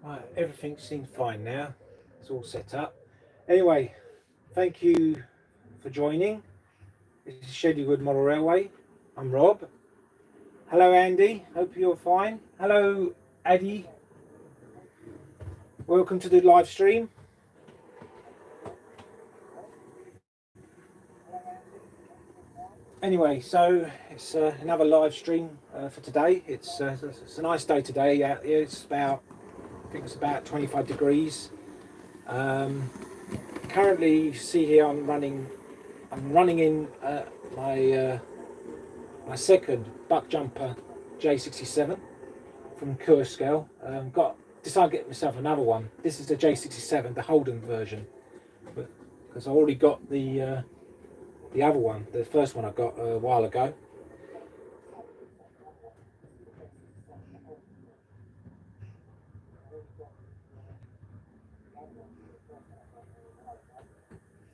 Right, everything seems fine now. It's all set up. Anyway, thank you for joining. This is Shedley Wood Model Railway. I'm Rob. Hello, Andy. Hope you're fine. Hello, Addy. Welcome to the live stream. Anyway, so it's another live stream for today. It's a nice day today out here. It's about, I think it's about 25 degrees. Currently, you see here I'm running in my second buck jumper J67 from Kurskell. Decided to get myself another one. This is the J67, the Holden version, because I already got the other one, the first one I got a while ago.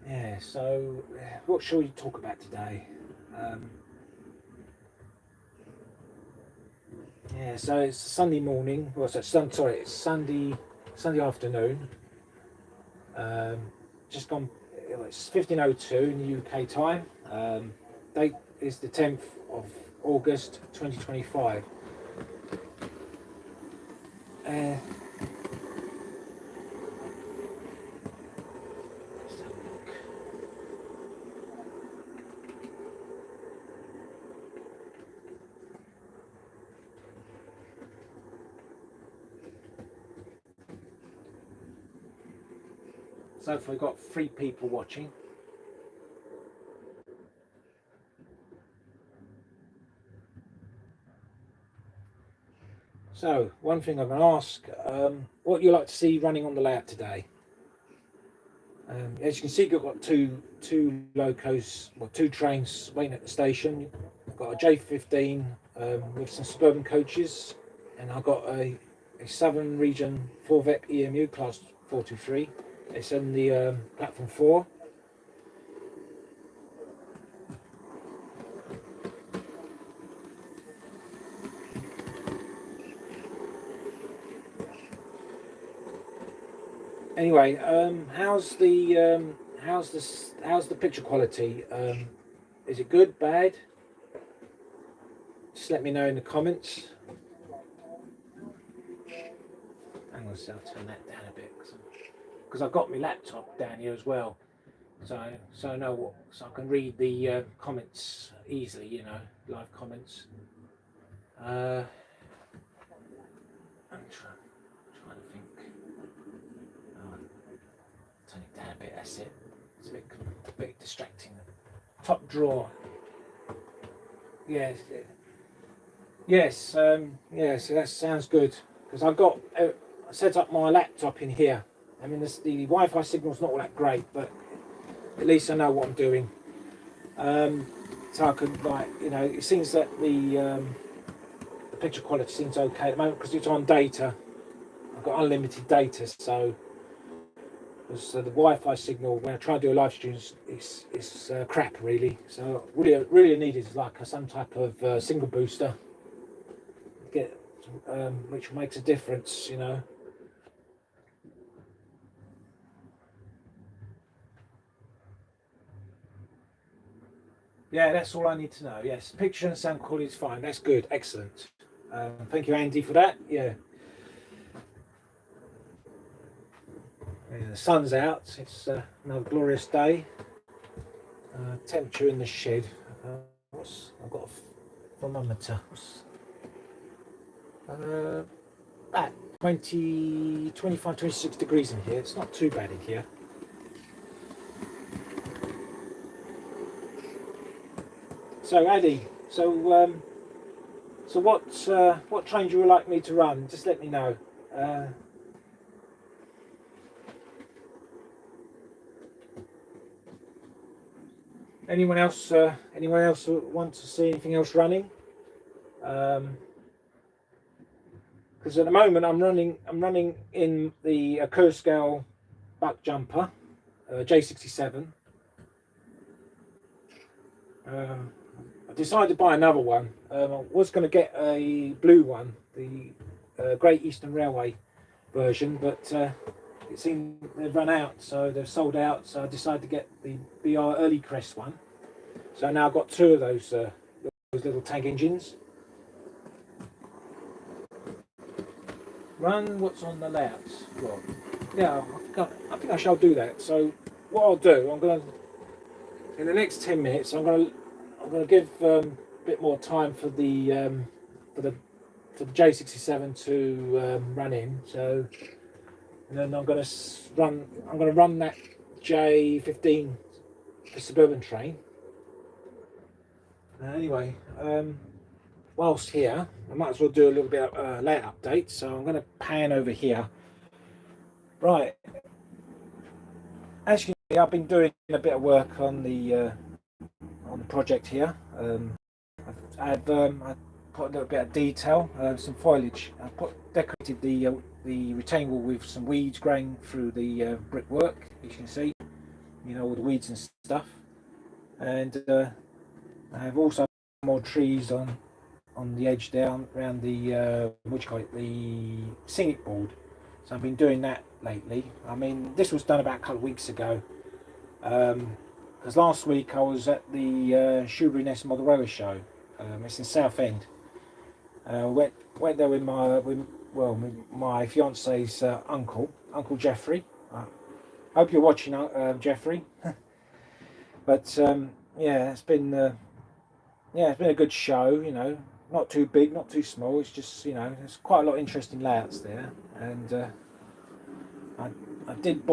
Yeah, so what shall we talk about today? Yeah, so it's Sunday morning. Well, it's Sunday afternoon. Just gone. It's 15:02 in the UK time. Date is the 10th of August 2025. So far, we've got 3 people watching. So, one thing I'm going to ask, what you like to see running on the layout today? As you can see, I've got two locos, well, 2 trains waiting at the station. I've got a J15 with some suburban coaches, and I've got a Southern Region 4VEP EMU class 423. It's on the platform 4. Anyway, how's the picture quality? Is it good, bad? Just let me know in the comments. Hang on, I'll turn that down a bit because I've got my laptop down here as well, so I know so I can read the comments easily. You know, live comments. I'm trying to think. Turn it down a bit. That's it. It's a bit distracting. Top drawer. Yes. Yes. Yes. That sounds good because I've got. I set up my laptop in here. I mean, the Wi-Fi signal's not all that great, but at least I know what I'm doing. So I can, like, you know, it seems that the picture quality seems okay at the moment because it's on data. I've got unlimited data, so the Wi-Fi signal when I try to do a live stream is crap, really. So really needed is like some type of single booster, which makes a difference, you know. Yeah, that's all I need to know. Yes, picture and sound quality is fine. That's good, excellent. Thank you, Andy, for that. Yeah. Yeah, the sun's out. It's another glorious day. Temperature in the shed. I've got a thermometer. About 25, 26 degrees in here. It's not too bad in here. So, Addy, so what train do you like me to run? Just let me know. Anyone else? Anyone else want to see anything else running? Because at the moment I'm running in the Kurskell buck jumper, J67. I decided to buy another one. I was going to get a blue one, the Great Eastern Railway version, but it seemed they've run out, so they've sold out. So I decided to get the BR Early Crest one. So now I've got two of those little tank engines. Run what's on the layouts. Well, yeah, I think I shall do that. So what I'll do, I'm going to, in the next 10 minutes, I'm going to give a bit more time for the J67 to run in. So, and then I'm going to run that J15 the suburban train. Anyway, whilst here, I might as well do a little bit of layout update. So I'm going to pan over here. Right, actually, I've been doing a bit of work on the project here. I've put a little bit of detail, some foliage. I've decorated the retaining wall with some weeds growing through the brickwork, as you can see. You know, all the weeds and stuff. And I've also more trees on the edge down around the what do you call it, the scenic board. So I've been doing that lately. I mean, this was done about a couple of weeks ago. Because last week I was at the Shedley Wood Model Railway show. It's in Southend. Went there with my fiance's Uncle Jeffrey. Hope you're watching, Jeffrey. But yeah, it's been a good show. You know, not too big, not too small. It's just, you know, there's quite a lot of interesting layouts there. And I didn't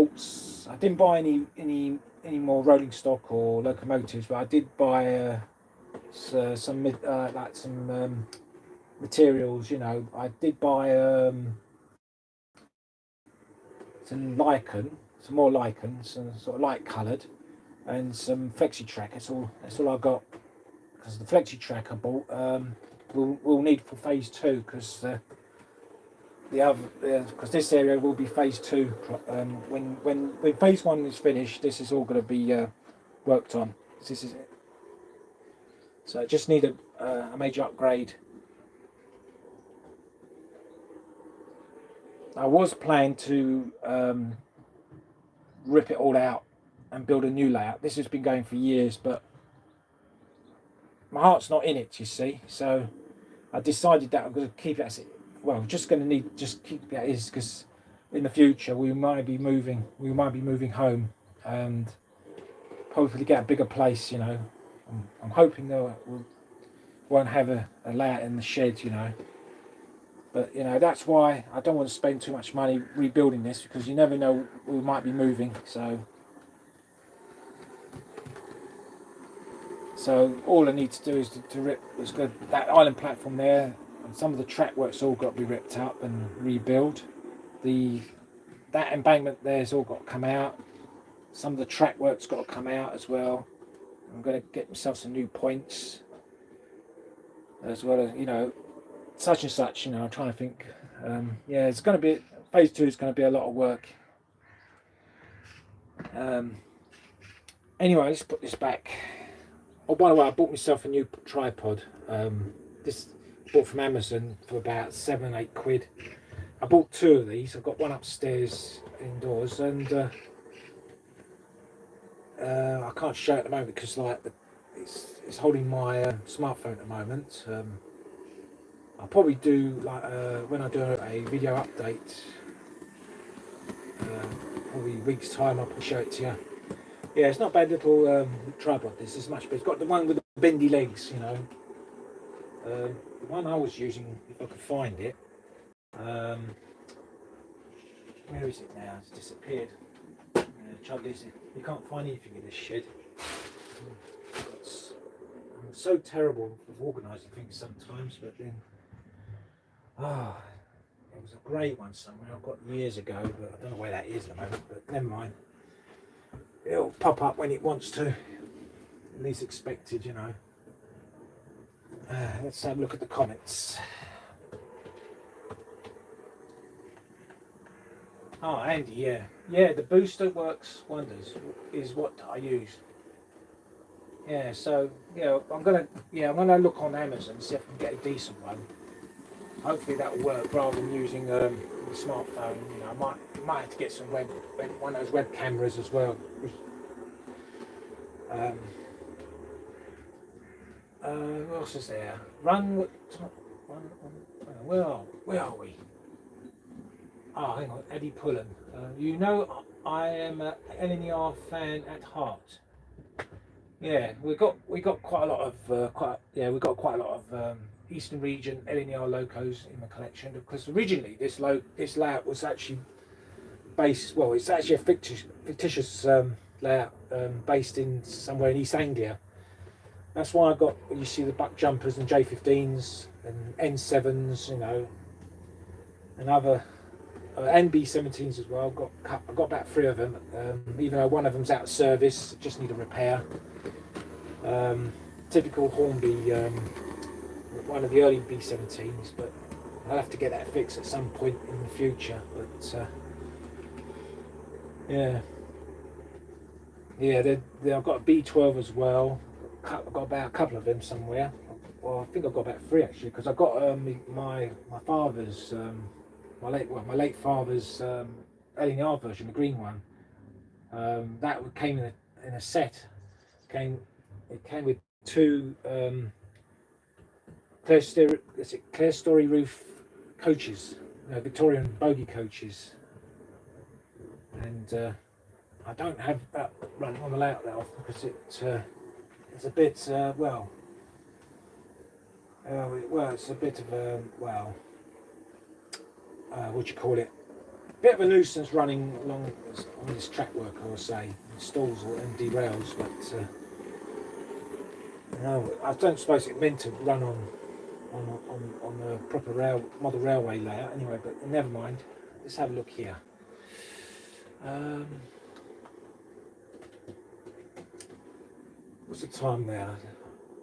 buy any more rolling stock or locomotives, but I did buy some materials. You know, I did buy some licen, some more lichen, some sort of light coloured, and some flexi track. That's all I got, because the flexi track I bought we'll need for phase 2, because because this area will be phase 2. When phase 1 is finished, this is all going to be worked on. This is it. So I just need a major upgrade. I was planning to rip it all out and build a new layout. This has been going for years, but my heart's not in it, you see. So I decided that I'm going to keep it as it. Well, just keep it as is, because in the future we might be moving home and hopefully get a bigger place. You know, I'm hoping we won't have a layout in the shed. You know. But you know, that's why I don't want to spend too much money rebuilding this, because you never know, we might be moving. So all I need to do is to rip that island platform there, and some of the track work's all got to be ripped up and rebuild. That embankment there's all got to come out. Some of the track work's got to come out as well. I'm going to get myself some new points, as well as, you know, such and such. You know, I'm trying to think. Yeah, it's going to be phase 2 is going to be a lot of work. Anyway, let's put this back. Oh, by the way, I bought myself a new tripod. This bought from Amazon for about 7-8 quid. I bought 2 of these. I've got one upstairs indoors, and I can't show it at the moment because it's holding my smartphone at the moment. I'll probably do when I do a video update, probably a week's time. I'll show it to you. Yeah, it's not a bad little tripod. This is much better. It's got the one with the bendy legs, you know. The one I was using, if I could find it. Where is it now? It's disappeared. Trouble is, you can't find anything in this shed. I'm so terrible with organising things sometimes, but then, it was a grey one somewhere I got years ago, but I don't know where that is at the moment. But never mind. It'll pop up when it wants to, at least expected, you know. Let's have a look at the comments. Oh, Andy, yeah, the booster works wonders. Is what I use. Yeah, so yeah, I'm gonna look on Amazon, see if I can get a decent one. hopefully that will work rather than using the smartphone. You know, I might have to get some one of those web cameras as well. Um, what else is there? Where are we? Oh, hang on, Eddie Pullen. You know, I am an LNER fan at heart. Yeah, we got quite a lot of we got quite a lot of Eastern Region LNER locos in the collection, because originally this layout was actually based. Well, it's actually a fictitious layout based in somewhere in East Anglia. That's why I got, you see the buck jumpers and J15s and N7s, you know, and other and B17s as well. I've got about 3 of them, even though one of them's out of service, just need a repair. Typical Hornby, one of the early B17s, but I'll have to get that fixed at some point in the future. But I've got a B12 as well. I've got about a couple of them somewhere. Well, I think I've got about 3 actually, because I've got my father's my late father's LNR version, the green one. That came in a set. It came with 2 clear story roof coaches, Victorian bogie coaches, and I don't have that running on the layout that often because it's a bit it's a bit of a what do you call it? Bit of a nuisance running along on this track work, I would say, stalls and derails, but no, I don't suppose it meant to run on the proper model railway layout anyway. But never mind. Let's have a look here. What's the time now?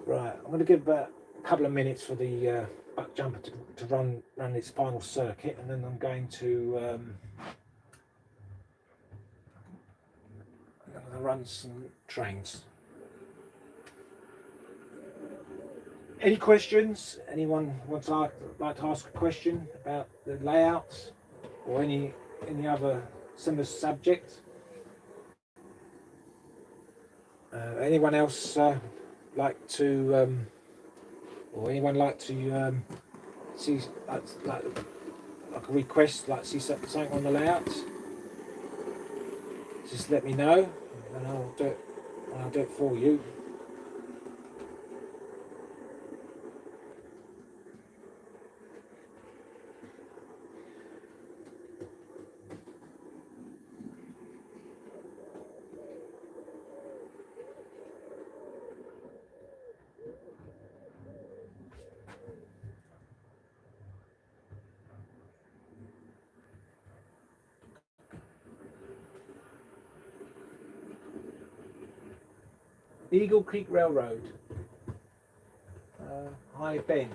Right, I'm going to give about a couple of minutes for the buck jumper to run its final circuit, and then I'm going to run some trains. Any questions? Anyone like to ask a question about the layouts or any other similar subject? Anyone else like to, or anyone like to see like a request, like see something on the layouts? Just let me know, and I'll do it for you. Eagle Creek Railroad. Hi Ben.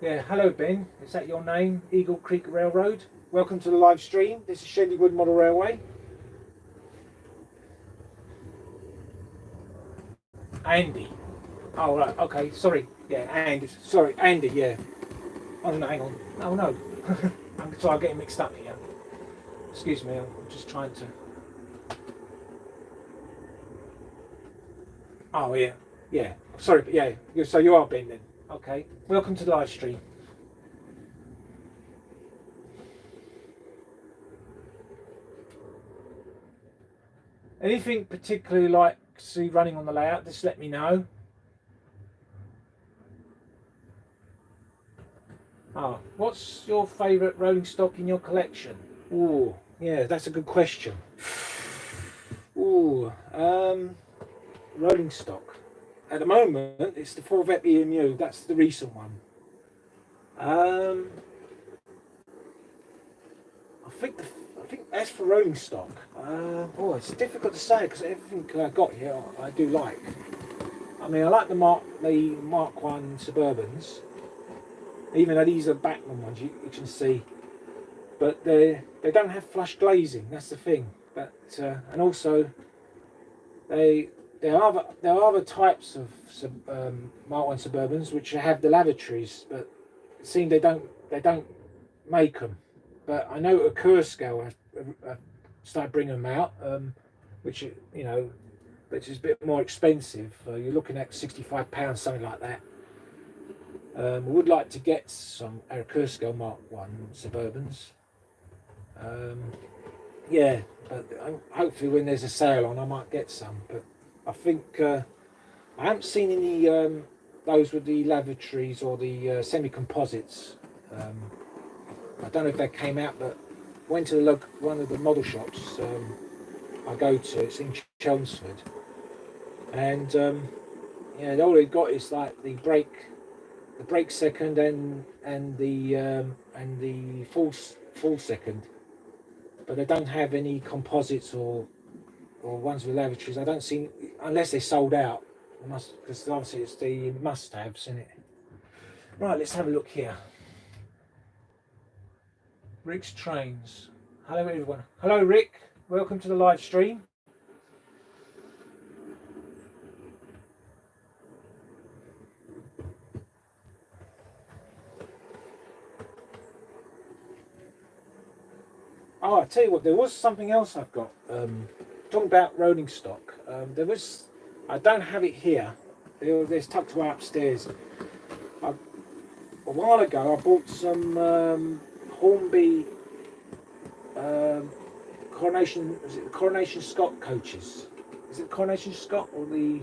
Yeah, hello Ben. Is that your name? Eagle Creek Railroad. Welcome to the live stream. This is Shedley Wood Model Railway. Andy. Oh right. Okay. Sorry. Yeah, Andy. Sorry, Andy. Yeah. Oh no, hang on. Oh no. I'm sorry. I'm getting mixed up here. Excuse me. I'm just trying to. Oh yeah, yeah. Sorry, but yeah. So you are Ben then. Okay. Welcome to the live stream. Anything particularly like see running on the layout? Just let me know. Oh, what's your favourite rolling stock in your collection? Ooh, yeah, that's a good question. Ooh, rolling stock. At the moment, it's the Corvette EMU. That's the recent one. I think as for rolling stock, it's difficult to say because everything I got here I do like. I mean, I like the Mark 1 Suburbans, even though these are Bachmann ones. You can see, but they don't have flush glazing. That's the thing. But and also there are other types of Mark 1 Suburbans which have the lavatories, but it seems they don't they don't make them. But I know a Kurzweil started bringing them out, which you know, which is a bit more expensive. You're looking at £65, something like that. We would like to get some Kurzweil Mark 1 Suburbans. Yeah, but hopefully when there's a sale on, I might get some. But I think I haven't seen any those with the lavatories or the semi-composites. I don't know if they came out, but went to one of the model shops I go to. It's in Chelmsford, and yeah, all they've got is like the brake second and the full second, but they don't have any composites or ones with lavatories. I don't see, unless they're sold out. They must, because obviously it's the must-haves, isn't it? Right, let's have a look here. Rick's Trains. Hello everyone. Hello Rick. Welcome to the live stream. Oh, I tell you what, there was something else I've got. Talking about rolling stock. There was, I don't have it here. It's tucked away upstairs. A while ago, I bought some Hornby Coronation. Was it the Coronation Scott coaches? Is it Coronation Scott or the,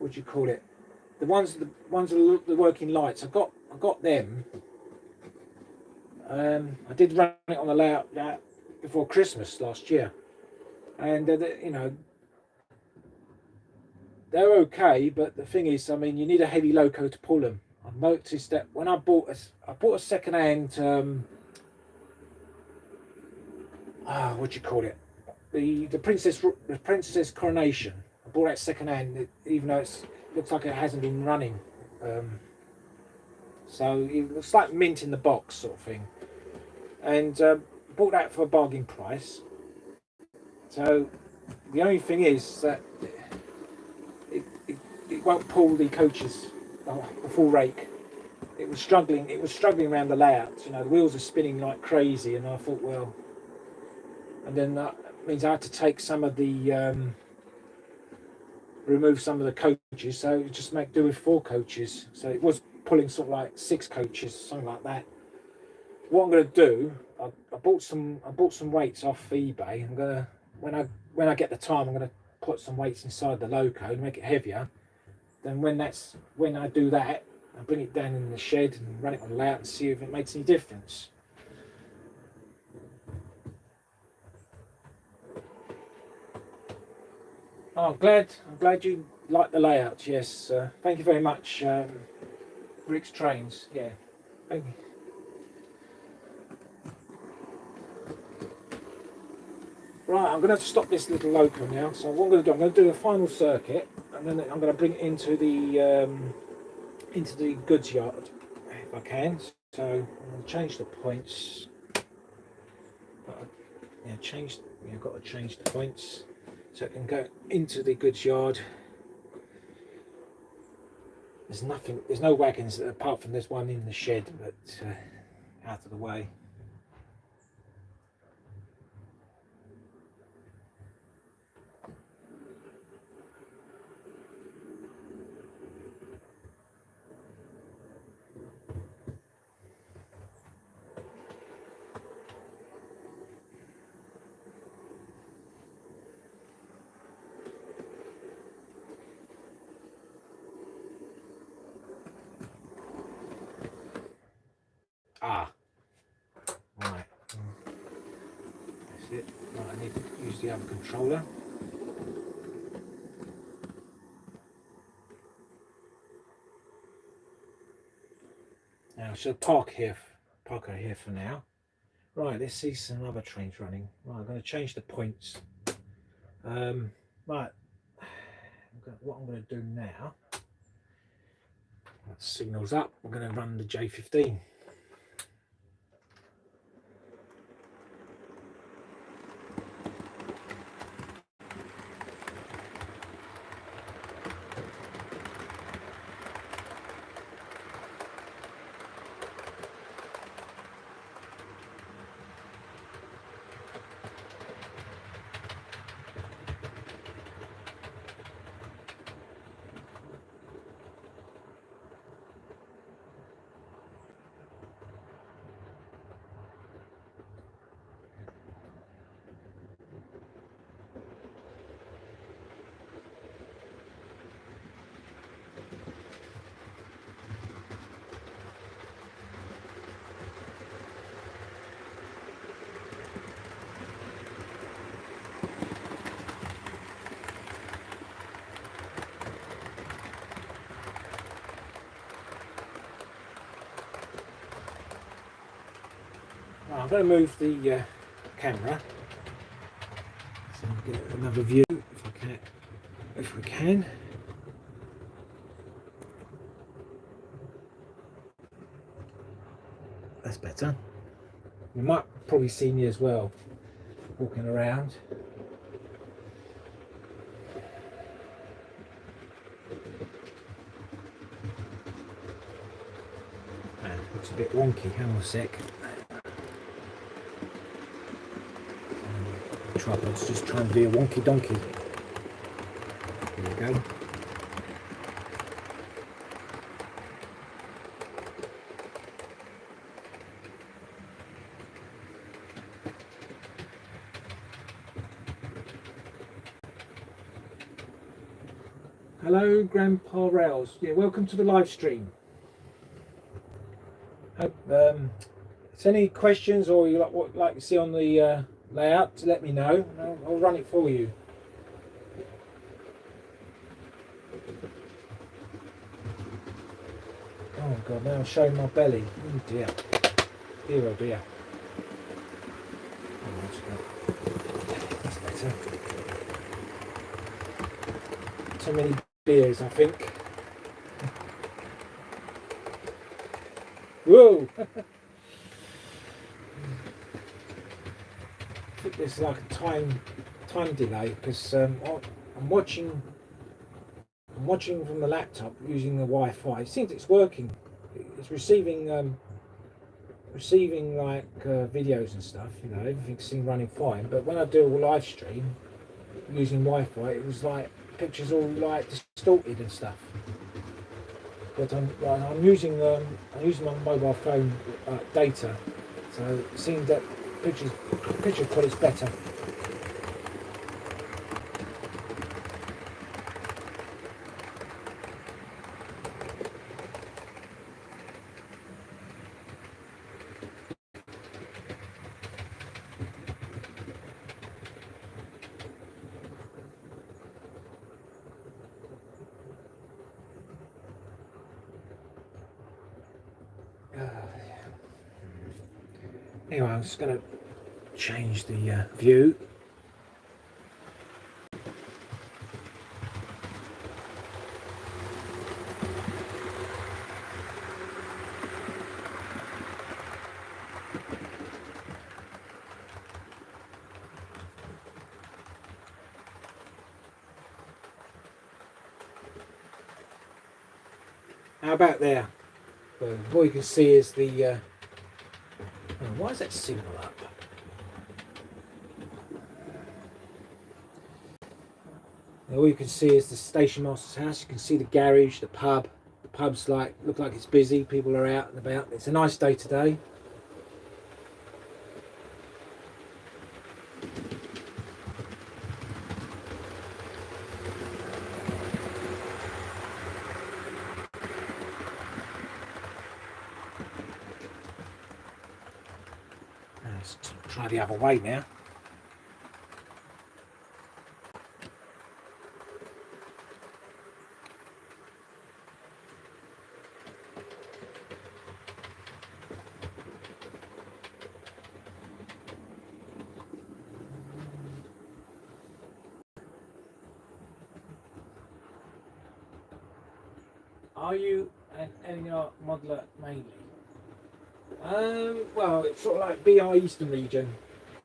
what do you call it? The ones with the working lights. I got them. I did run it on the layout before Christmas last year, and you know, they're okay. But the thing is, I mean, you need a heavy loco to pull them. I've noticed that when I bought a second-hand, what do you call it? The Princess Coronation. I bought that second-hand, even though it looks like it hasn't been running. So it looks like mint in the box sort of thing. And bought that for a bargain price. So the only thing is that it won't pull the coaches, the full rake. It was struggling around the layout. You know, the wheels are spinning like crazy, and I thought, well, and then that means I had to take some of the remove some of the coaches, so just make do with 4 coaches. So it was pulling sort of like 6 coaches, something like that. What I'm going to do, I bought some weights off eBay. I'm gonna when I get the time, I'm going to put some weights inside the loco and make it heavier. Then when I do that, I bring it down in the shed and run it on the layout and see if it makes any difference. Oh, I'm glad you like the layout. Yes, thank you very much, Rick's Trains. Yeah, thank you. Right, I'm going to have to stop this little loco now. So what I'm going to do, I'm going to do a final circuit, and then I'm going to bring it into the goods yard if I can. So I'm going to change the points. Yeah, I've got to change the points so it can go into the goods yard. There's no wagons apart from this one in the shed, but out of the way. Ah, right. That's it. Right, I need to use the other controller. Now, I shall park her here for now. Right, let's see some other trains running. Right, I'm going to change the points. Right, what I'm going to do now. Signals up. We're going to run the J15. I'm going to move the camera so I'll get another view if I can. If we can. That's better. You might probably see me as well walking around. Looks a bit wonky. Hang on a sec. Tripod's just trying to be a wonky donkey. There we go. Hello, Grandpa Rails. Yeah, welcome to the live stream. Hope, if any questions or you like to see on the layout, let me know. I'll run it for you. Oh God, now I'm showing my belly. Oh dear. Dear oh dear. Oh, that's better. Too many beers, I think. Whoa! I think there's like a time delay because I'm watching from the laptop using the Wi-Fi. It seems it's working. It's receiving like videos and stuff. You know, everything seemed running fine. But when I do a live stream using Wi-Fi, it was like pictures all like distorted and stuff. But I'm using my mobile phone data, so it seems that picture quality's better. Anyway, I'm just going to change the view. How about there? What you can see is the why is that signal up? All you can see is the station master's house. You can see the garage, the pub. The pub's look like it's busy. People are out and about. It's a nice day today. Let's try the other way now. Are you an linear modeler mainly? Well, it's sort of like BI Eastern region.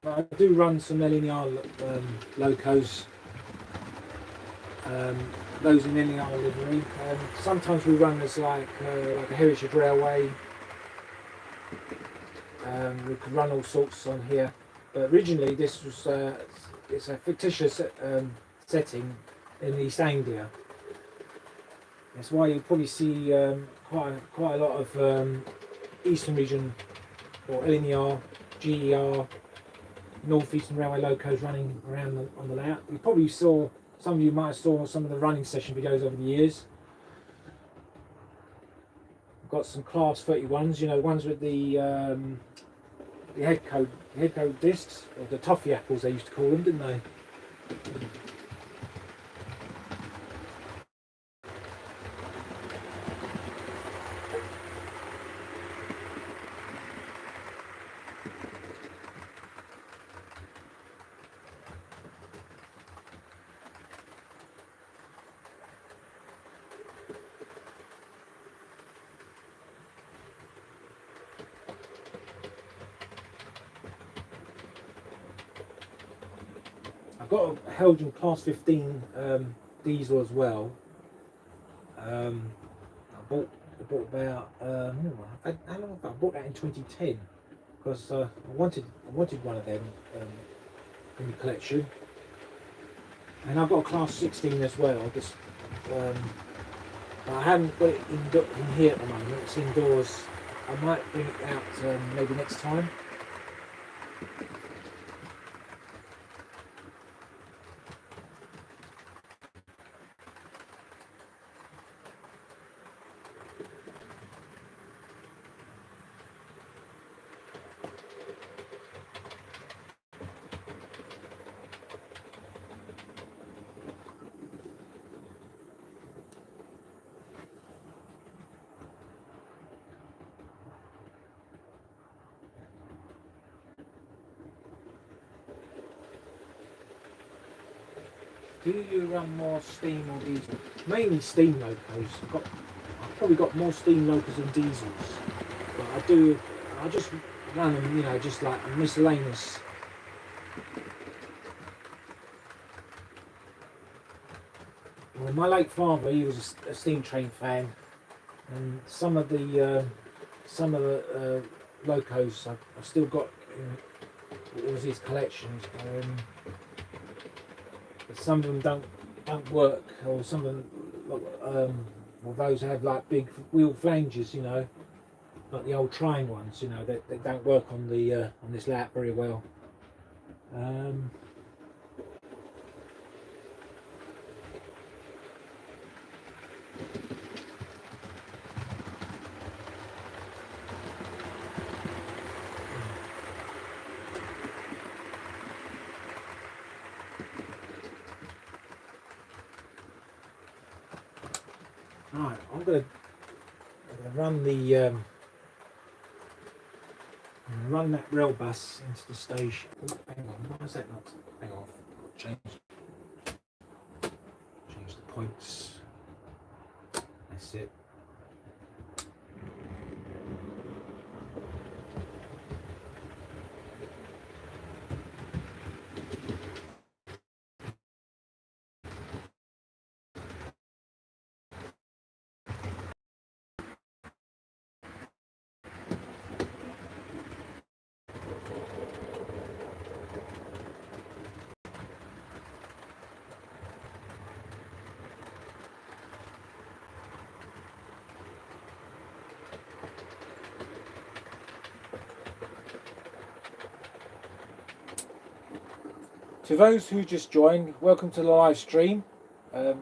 I do run some linear locos, those in linear livery. Sometimes we run as like a heritage railway. We could run all sorts on here, but originally this was it's a fictitious setting in East Anglia. That's why you probably see quite a lot of Eastern region or LNER, GER, North Eastern Railway locos running around on the layout. You probably saw, some of you might have saw some of the running session videos over the years. I've got some class 31s, you know, ones with the head code discs, or the toffee apples they used to call them, didn't they? I've got a Belgian Class 15 diesel as well. I bought about how long ago? I bought that in 2010 because I wanted one of them in the collection, and I've got a Class 16 as well. I haven't got it in here at the moment. It's indoors. I might bring it out maybe next time. Do you run more steam or diesel? Mainly steam locos. I've probably got more steam locos than diesels. But I just run them, you know, just like a miscellaneous. Well, my late father, he was a steam train fan, and some of the locos I've still got. It was his collections. But some of them don't work, or some of them, well, those have like big wheel flanges, you know, like the old train ones, you know, they don't work on the on this lap very well. Right, I'm gonna run that rail bus into the station. Oh, hang on, why is that not? Hang on, change the points. That's it. To those who just joined, welcome to the live stream. You're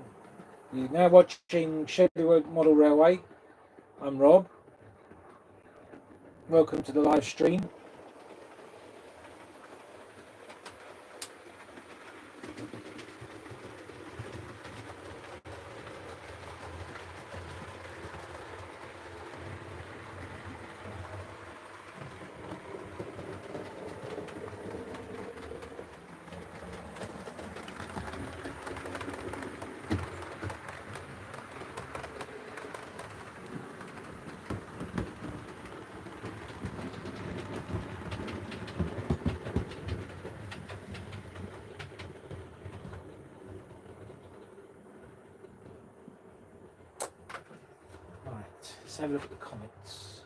now watching Shedley Wood Model Railway. I'm Rob. Welcome to the live stream. Let's have a look at the comments.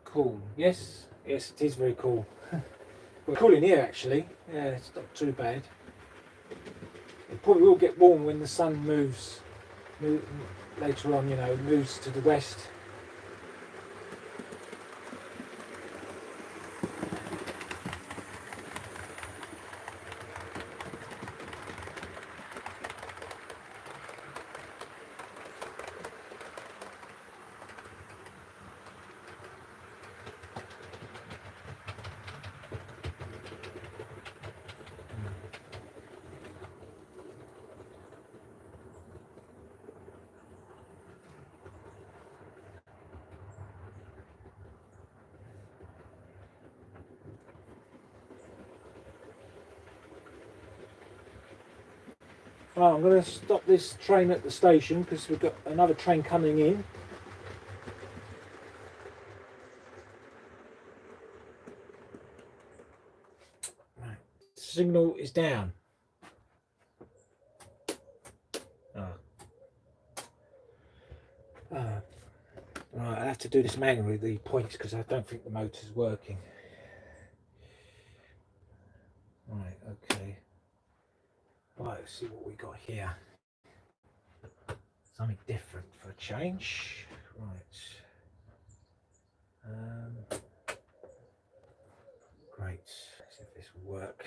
Cool. Yes, it is very cool. We're cool in here actually. Yeah, it's not too bad. It probably will get warm when the sun moves later on, you know, moves to the west. Right, I'm going to stop this train at the station because we've got another train coming in. Right. signal is down. Right, I'll have to do this manually, the points, because I don't think the motor's working. Right, okay. Right, let's see what we got here. Something different for a change. Right. Great. Let's see if this will work.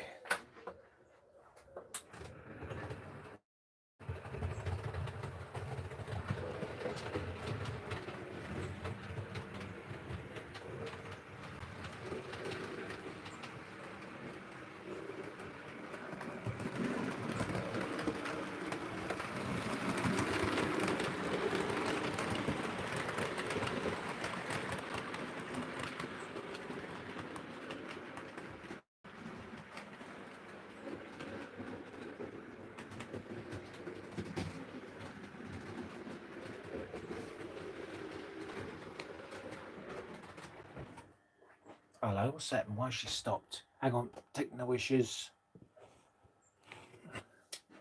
Hello, what's happened? Why has she stopped? Hang on, technical issues.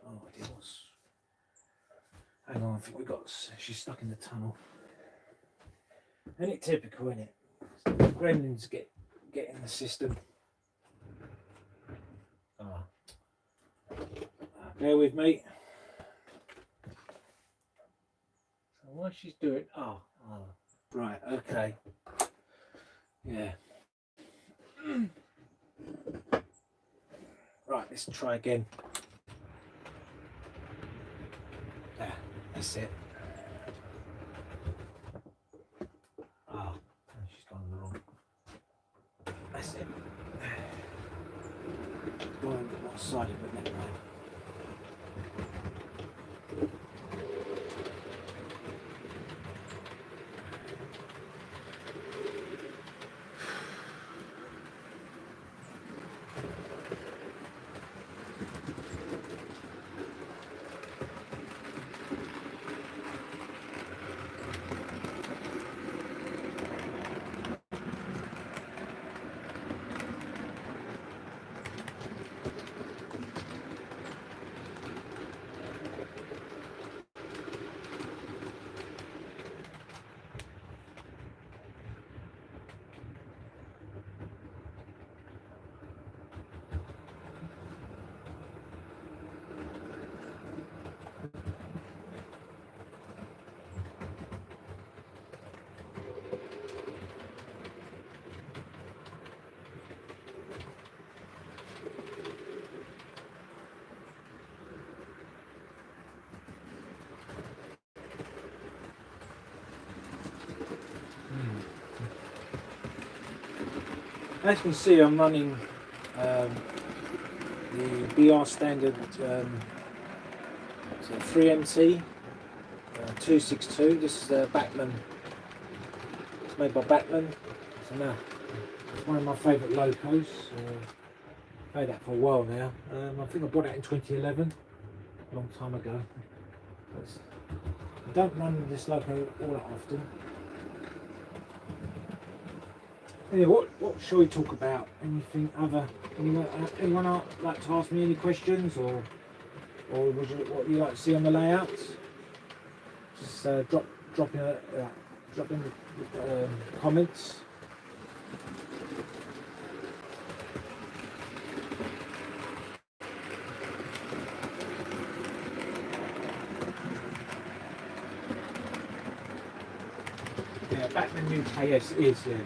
Oh, dear. Hang on, I think we got. She's stuck in the tunnel. Ain't it typical, isn't it? Gremlins get in the system. Oh. Bear with me. So what she's doing? Oh, right, okay. Yeah. Right, let's try again. There, that's it. Oh, she's gone wrong. That's it. Going what side of it, never mind. As you can see, I'm running the BR standard 3MT 262. This is Bachmann. It's made by Bachmann. So now it's one of my favourite locos. I've had that for a while now. I think I bought that in 2011, a long time ago. I don't run this loco all that often. Yeah, what shall we talk about? Anything other? Anyone like to ask me any questions, or would you, what you like to see on the layouts? Just drop in the comments. Yeah, Bachmann UK, yes, it is, yeah.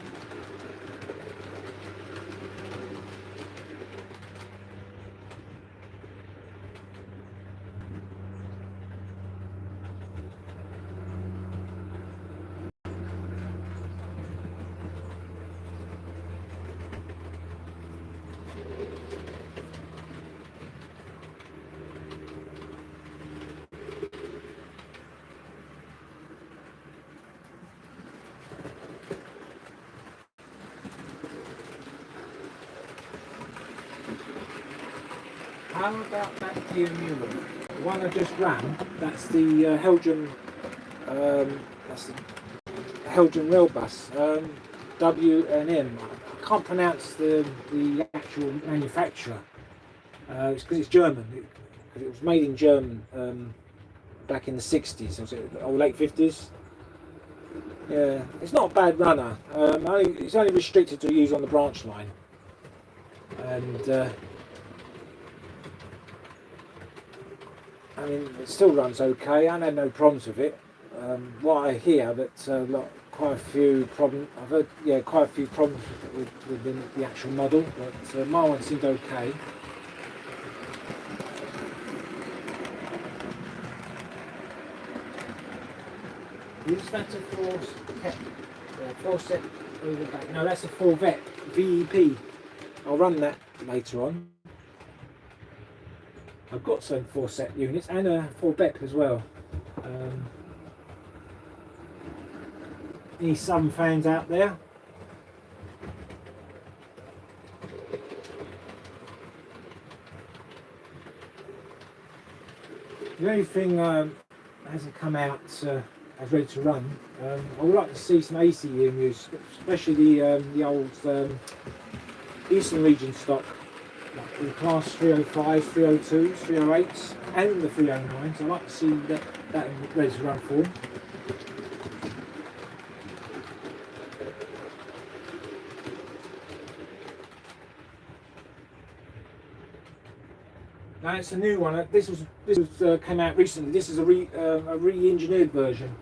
How about that Kia new one? The one I just ran, that's the Helgen rail bus, W and M. I can't pronounce the actual manufacturer. It's because it's German. It was made in German back in the 60s or late 50s. Yeah, it's not a bad runner. It's only restricted to use on the branch line, and I mean it still runs okay. I had no problems with it. What I hear that quite a few problems. I've heard quite a few problems with the actual model, but my one seemed okay. Is that a four set over back? No, that's a Corvette VEP. I'll run that later on. I've got some 4-set units and a 4-BEP as well. Any Southern fans out there? The only thing hasn't come out as ready to run. I would like to see some AC EMUs, especially the old Eastern region stock, like the class 305s, 302s, 308s, and the 309s. I'd like to see that ready to run for. Now it's a new one. This came out recently. This is a re-engineered version.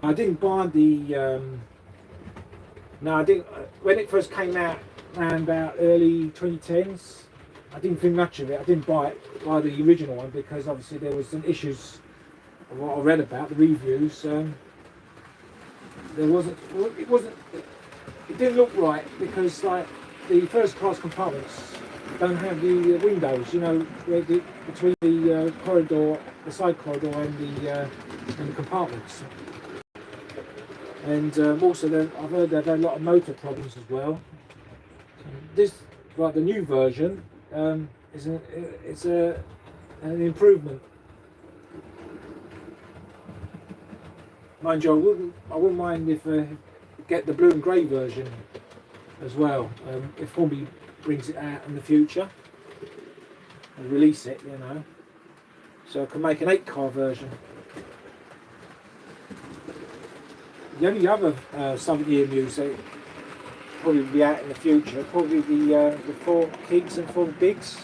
I didn't buy the. No, I didn't. When it first came out, around about early 2010s, I didn't think much of it. I didn't buy the original one because obviously there was some issues of what I read about the reviews. There wasn't. It didn't look right because like the first class compartments don't have the windows, you know, between the corridor, the side corridor, and the compartments. And also, I've heard they've had a lot of motor problems as well. This, like the new version, is an improvement. Mind you, I wouldn't mind if get the blue and grey version as well. If Formby brings it out in the future and release it, you know, so I can make an 8-car version. The only other Southern EMUs that probably be out in the future, probably the 4 Kigs and 4 Bigs,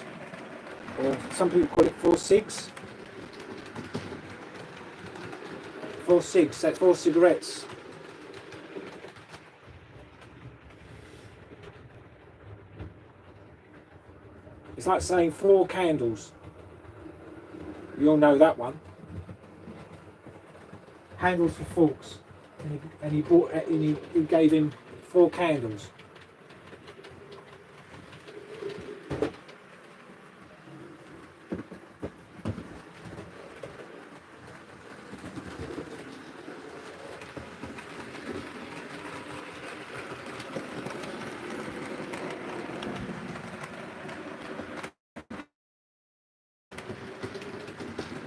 or some people call it 4 Cigs. 4 Cigs, that's 4 cigarettes. It's like saying 4 candles. You all know that one. Handles for forks. And he gave him 4 candles.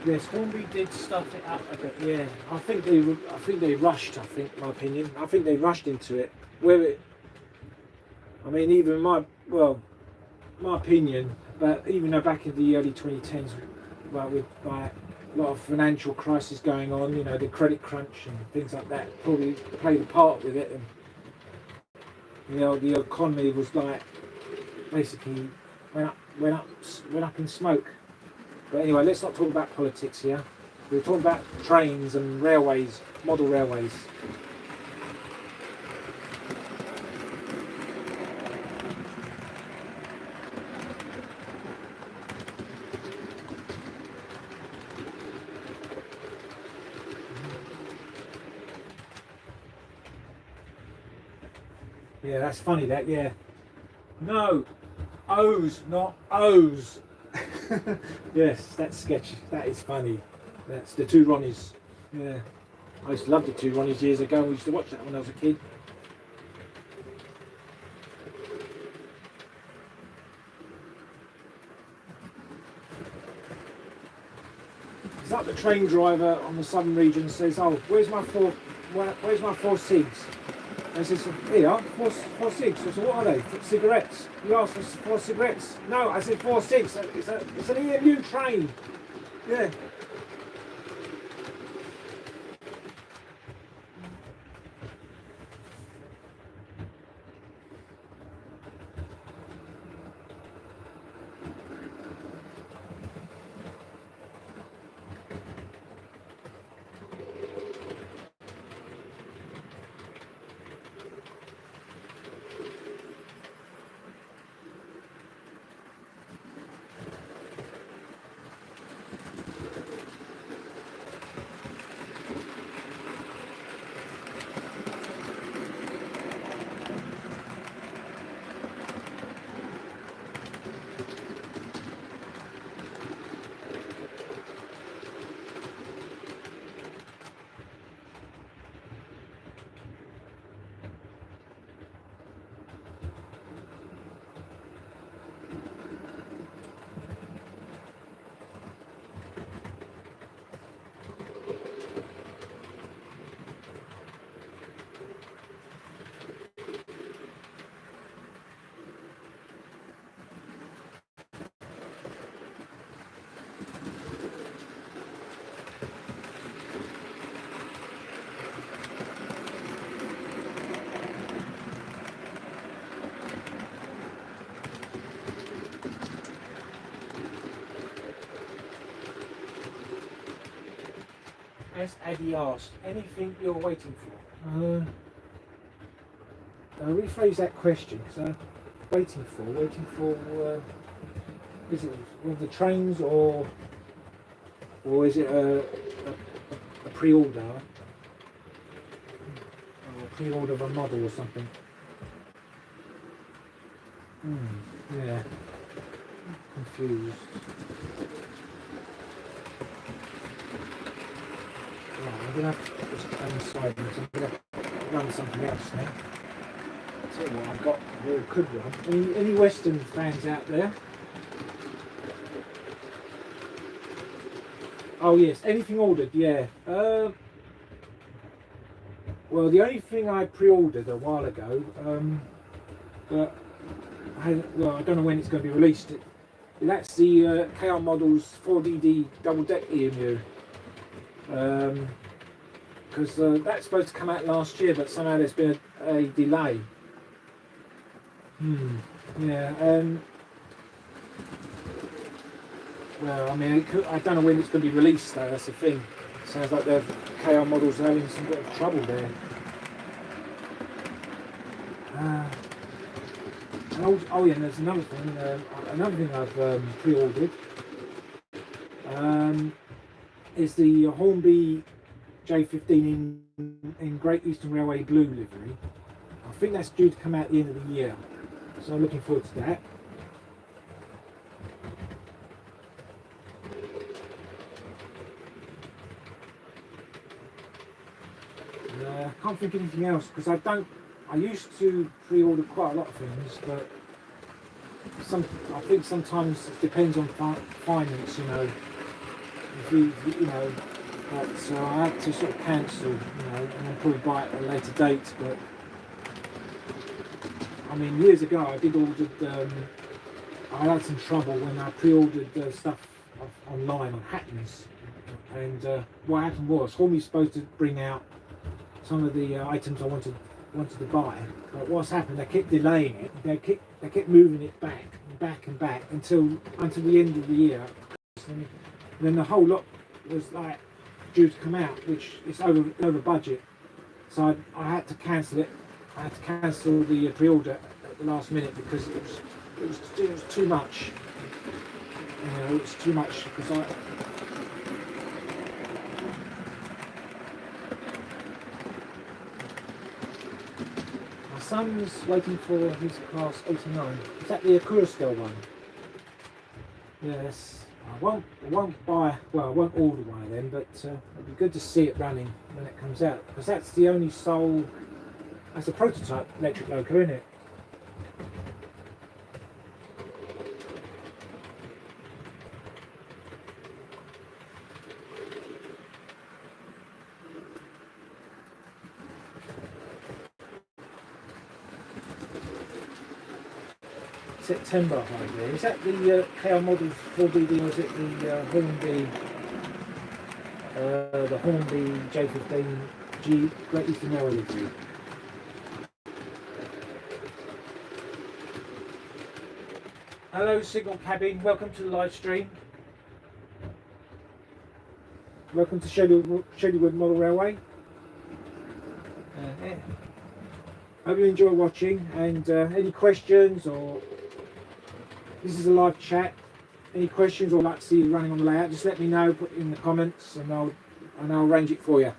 Yes, Hornby did stuff it up a bit. Yeah, I think they rushed. My opinion. I think they rushed into it. I mean, even my opinion. But even though back in the early 2010s, with a lot of financial crisis going on, you know, the credit crunch and things like that probably played a part with it. And you know, the economy was like basically went up in smoke. But anyway, let's not talk about politics here. We're talking about trains and railways, model railways. Yeah, that's funny that, yeah. No, O's, not O's. Yes, that's sketchy. That is funny. That's the 2 Ronnies. Yeah, I used to love the 2 Ronnies years ago. We used to watch that when I was a kid. It's like the train driver on the southern region says, "Oh, where's my 4 Cigs?" I said, here, four cigs. I said, what are they? Cigarettes. You asked for 4 cigarettes? No, I said 4 cigs. It's an EMU train. Yeah. As Addy asked, anything you're waiting for? I'll rephrase that question. So, waiting for. Is it one of the trains or is it a pre-order? Or a pre-order of a model or something? Yeah. Confused. Right, I'm going to have to just inside this. I'm going to run something else now. I'll tell you what I've got here could run. Any Western fans out there? Oh yes, anything ordered, yeah. Well, the only thing I pre-ordered a while ago, but I don't know when it's going to be released. That's the KR Models 4DD double-deck EMU. Because that's supposed to come out last year, but somehow there's been a delay. Yeah. Well, I mean, I don't know when it's going to be released, though. That's the thing. Sounds like the KR Models are having some bit of trouble there. Oh yeah, and there's another thing. Another thing I've pre-ordered is the Hornby J15 in Great Eastern Railway blue livery. I think that's due to come out at the end of the year, so I'm looking forward to that. I can't think of anything else because I used to pre-order quite a lot of things, but I think sometimes it depends on finance, you know. If you know, but I had to sort of cancel, you know, and then probably buy it at a later date. But I mean, years ago I did order. I had some trouble when I pre-ordered stuff online on Hattons, and what happened was Hornby's supposed to bring out some of the items I wanted to buy, but what's happened? They kept delaying it. They kept moving it back until the end of the year. And then the whole lot was like due to come out, which is over budget. So I had to cancel it. I had to cancel the pre-order at the last minute because it was too much. You know, it was too much because my son's waiting for his class 89. Is that the Akura scale one? Yes. I won't buy. Well, I won't order one of them, but it'd be good to see it running when it comes out because that's the only sole. That's a prototype electric loco, isn't it? September hardly. Is that the KL Model 4BD, or is it the Hornby J15G Great Eastern Railway? Hello Signal Cabin, welcome to the live stream. Welcome to Shedley Wood Model Railway. Yeah. Hope you enjoy watching, and any questions, or this is a live chat. Any questions or like to see you running on the layout, just let me know, put it in the comments, and I'll arrange it for you.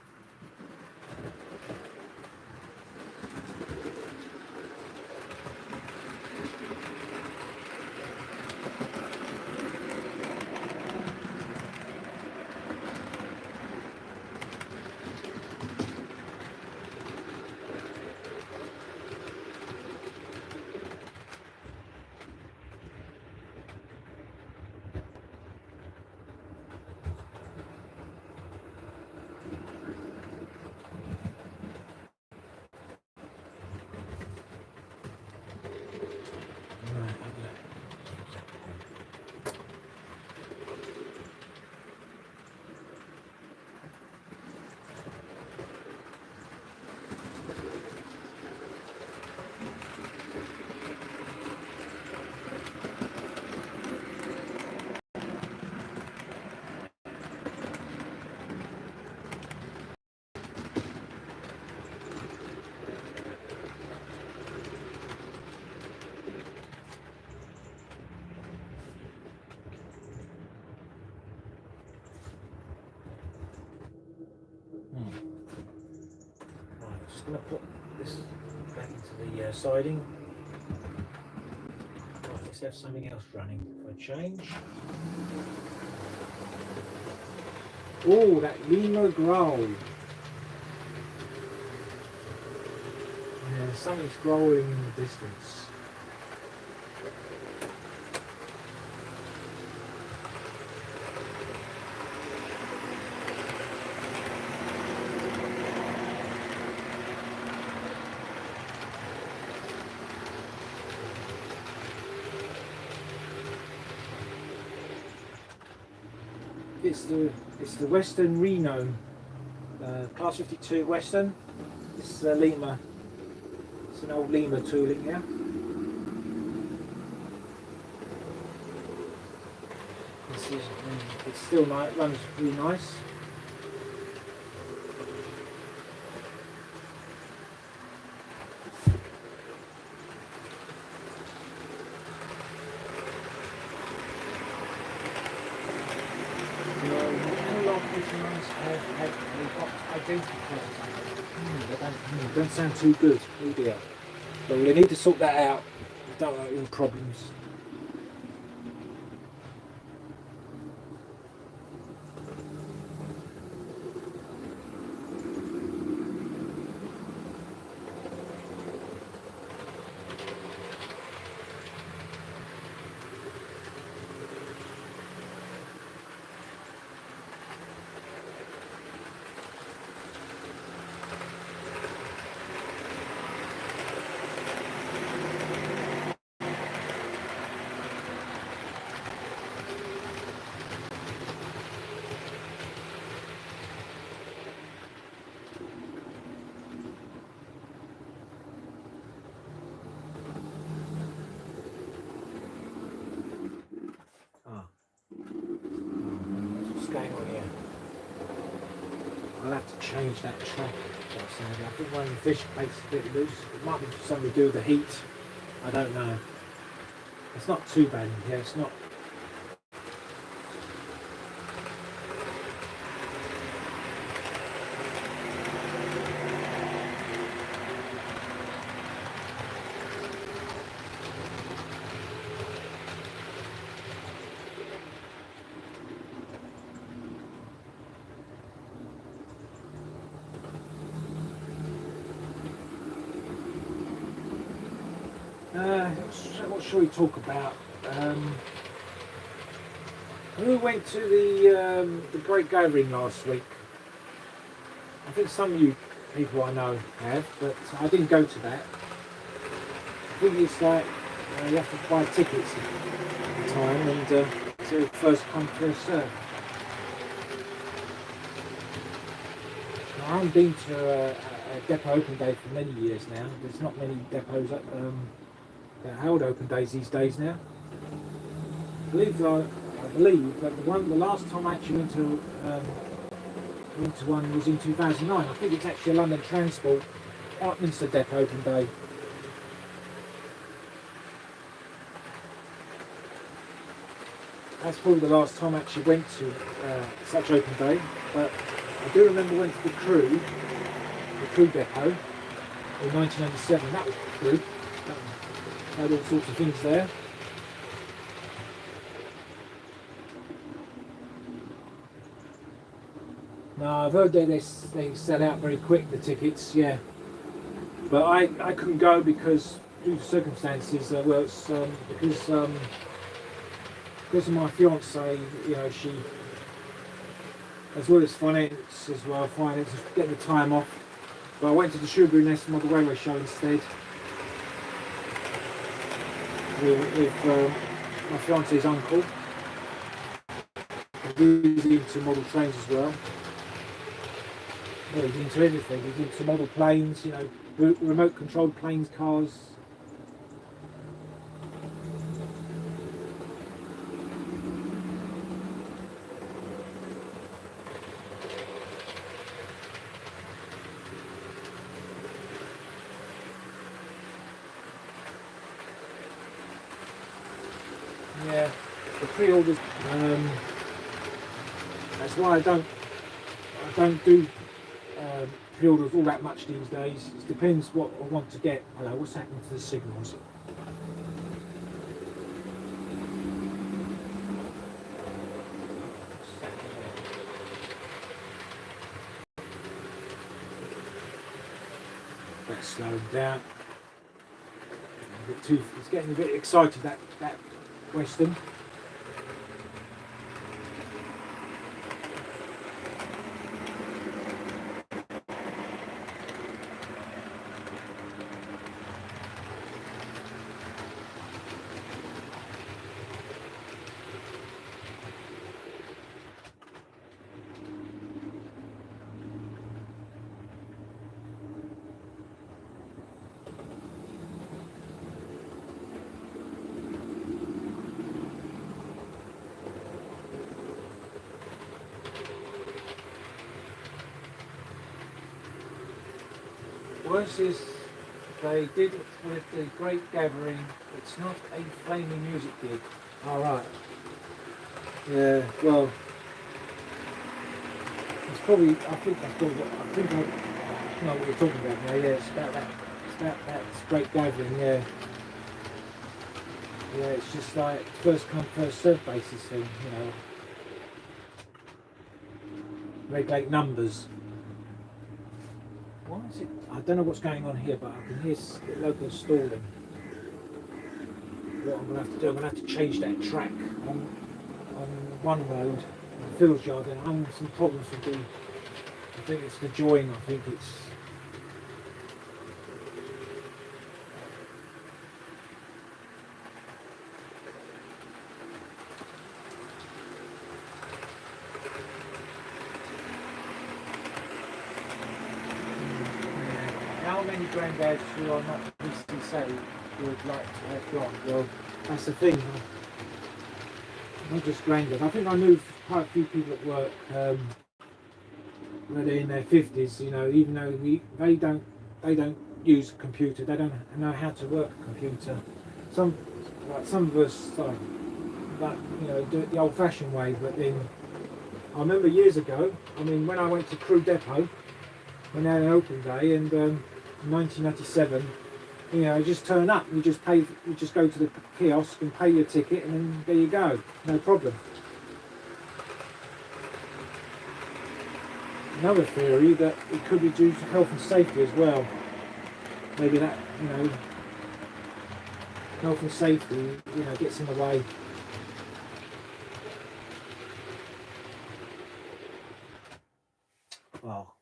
Just going to put this back into the siding. Right, let's have something else running for a change. Oh, that Lima growl. Yeah, something's growling in the distance. It's the Western Reno, Class 52 Western. This is a Lima. It's an old Lima tooling here. It's still nice. It runs really nice. They don't sound too good. Oh dear. But we need to sort that out. We don't want any problems. Going on here. I'll have to change that track. I think one of the fish plates is a bit loose. It might be something to do with the heat. I don't know. It's not too bad in here. It's not. What shall we talk about? We went to the Great Gathering last week. I think some of you people I know have, but I didn't go to that. I think it's like you have to buy tickets at the time, and so first come, first serve. I haven't been to a depot open day for many years now. There's not many depots that hold open days these days now. I believe that the last time I actually went to one was in 2009. I think it's actually a London Transport Upminster Depot open day. That's probably the last time I actually went to such open day. But I do remember went to the Crew depot in 1997. That was good. Had all sorts of things there. No, I've heard that they sell out very quick, the tickets, yeah. But I couldn't go because, due to circumstances, well, it's because of my fiance, you know, she, as well as finance, getting the time off. But I went to the Shedley Wood Model Railway show instead with my fiance's uncle. He's into model trains as well. Well, he's into everything. He's into model planes, you know, remote controlled planes, cars. Yeah, the pre-orders. That's why I don't do pre-orders all that much these days. It depends what I want to get. Hello, what's happening to the signals? Let's slow them down. It's getting a bit excited, that Western. Worse is they did it with the Great Gathering. It's not a flaming music gig. All right. Yeah. Well, it's probably. I think I know what you're talking about now. Yeah, it's about that. It's about that Great Gathering. Yeah. Yeah. It's just like first come first served basis thing. You know. Regulate numbers. Why is it? I don't know what's going on here, but I can hear local stalling. What I'm going to have to do, I'm going to have to change that track on one road, the Fields Yard, and I'm having some problems with the. I think it's the join. I think it's. How many granddads who are not recently saved would like to have gone? Well, that's the thing. Not just granddads. I think I knew quite a few people at work where they're in their 50s. You know, even though they don't use a computer. They don't know how to work a computer. Some of us, but you know, do it the old-fashioned way. But then I remember years ago. I mean, when I went to Crew Depot, when they had an open day, and 1997, you know, you just turn up, you just go to the kiosk and pay your ticket, and then there you go, no problem. Another theory that it could be due to health and safety as well. Maybe that, you know, health and safety, you know, gets in the way. Well.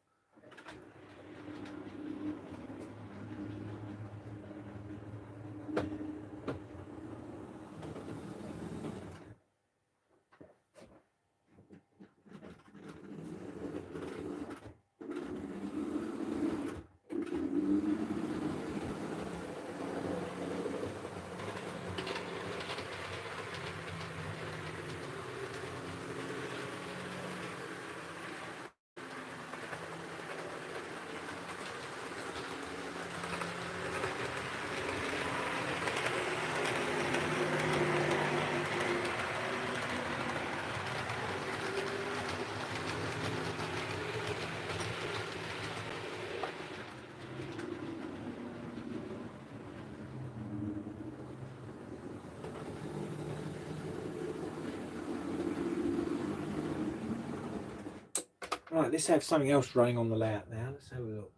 Right, let's have something else running on the layout now. Let's have a look.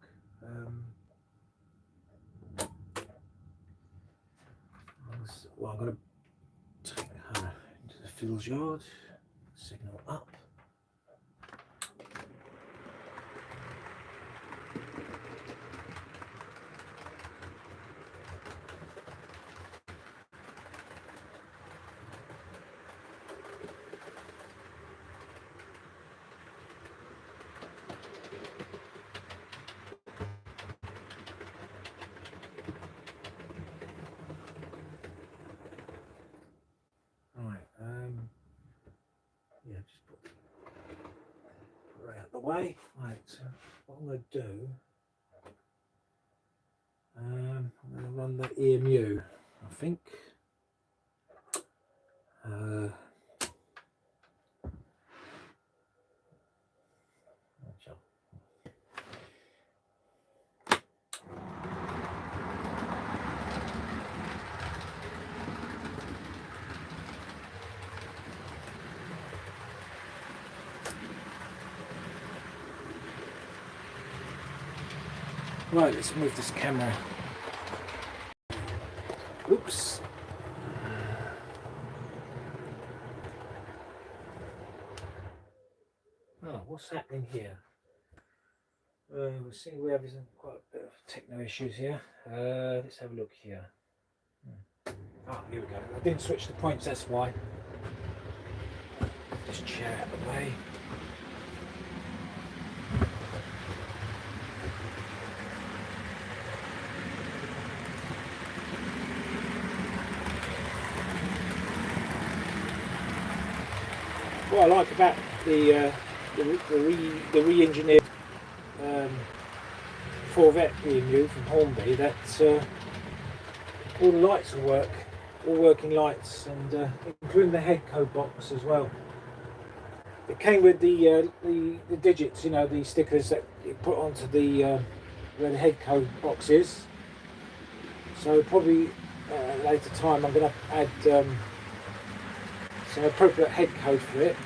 Well, I'm going to take her into the fields yard, signal up. Yeah, just put her out the way. Right, so what I'm going to do, I'm going to run the EMU, I think. Right, let's move this camera. Oops. Oh, what's happening here? We're having quite a bit of techno issues here. Let's have a look here. Ah, here we go. I didn't switch the points, that's why. Just chair out of the way. What I like about the re-engineered Corvette EMU from Hornby, that all the lights will work, all working lights, and including the head code box as well. It came with the digits, you know, the stickers that you put onto the where the head code box is. So probably later time I'm going to add some appropriate head code for it.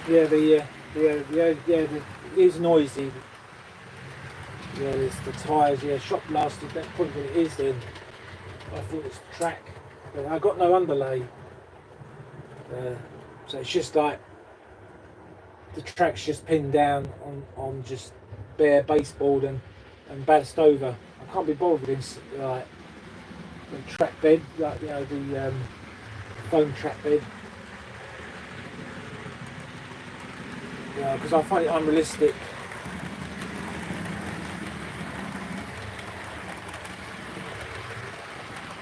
Yeah, it is noisy. Yeah, there's the tyres. Yeah, shot blasted. That's probably what it is then. I thought it's the track, but I got no underlay, so it's just like the track's just pinned down on just bare baseboard and ballast over. I can't be bothered with like the track bed, like the foam track bed, because I find it unrealistic.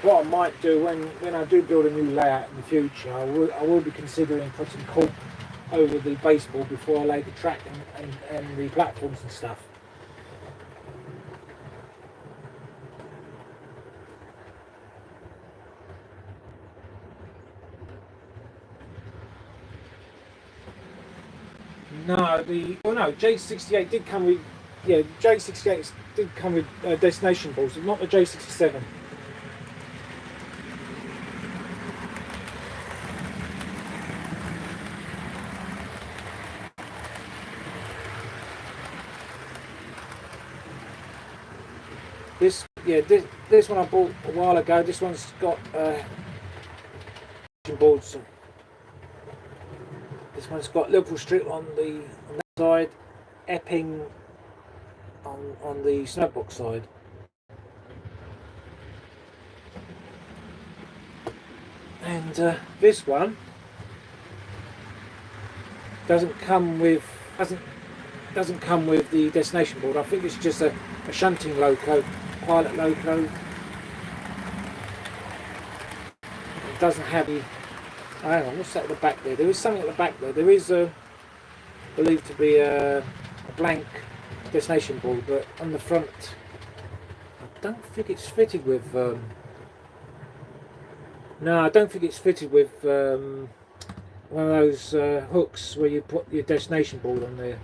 What I might do when I do build a new layout in the future, I will be considering putting cork over the baseboard before I lay the track and the platforms and stuff. No, J68 did come with, yeah, J68 did come with destination boards, not the J67. This one I bought a while ago. This one's got boards. This one's got Liverpool Street on that side, Epping on the Snowbox side. And this one doesn't come with the destination board. I think it's just a shunting loco, pilot loco. It doesn't have the. Oh, hang on, what's that at the back there? There is something at the back there. There is believed to be a blank destination board, but on the front, I don't think it's fitted with. No, I don't think it's fitted with one of those hooks where you put your destination board on there.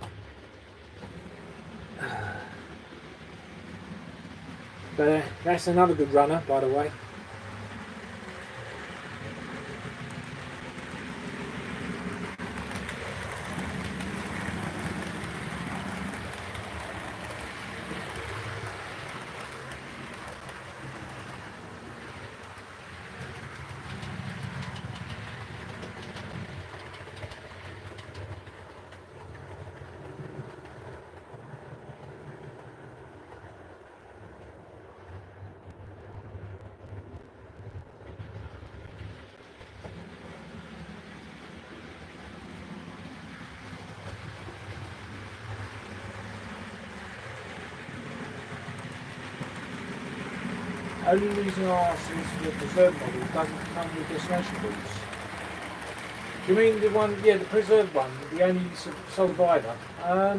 But that's another good runner, by the way. Only reason I asked is the preserved model doesn't come with destination boards. Do you mean the one, yeah, the preserved one, the only sole provider? I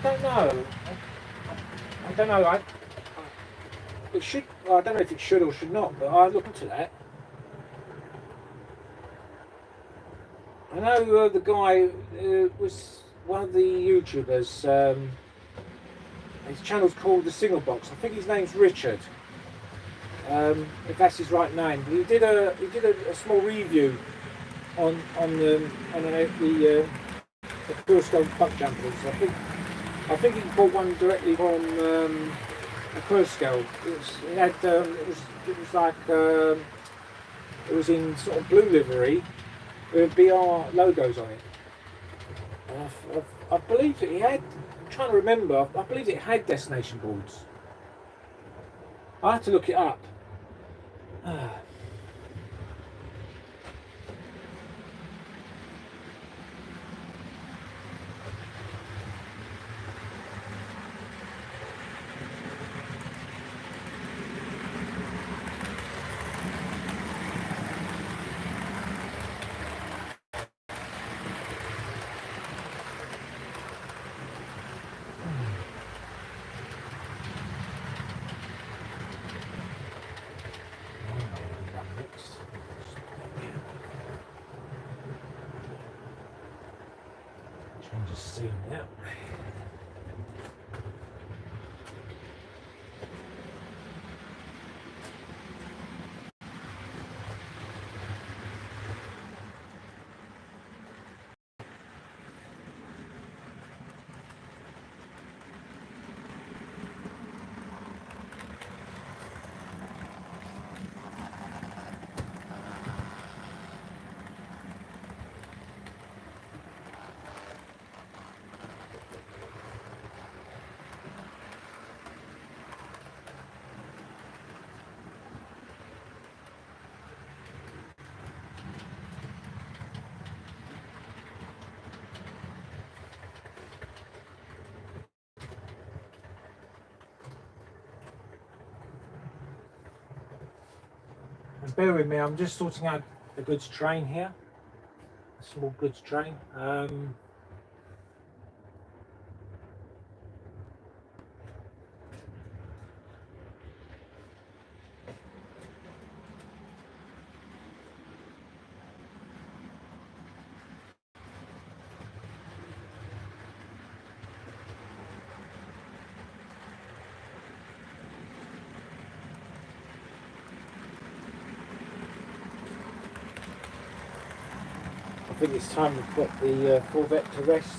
don't know. I don't know. It should. Well, I don't know if it should or should not, but I'll look into that. I know the guy was one of the YouTubers. His channel's called The Signal Box. I think his name's Richard, if that's his right name. He did a small review on the Periscope buck jumpers. I think he bought one directly from a Periscope. It was in sort of blue livery with BR logos on it. And I believe that he had. I'm trying to remember. I believe it had destination boards. I had to look it up. Change the scene now. And bear with me, I'm just sorting out the goods train here, a small goods train. I think it's time to put the Corvette to rest.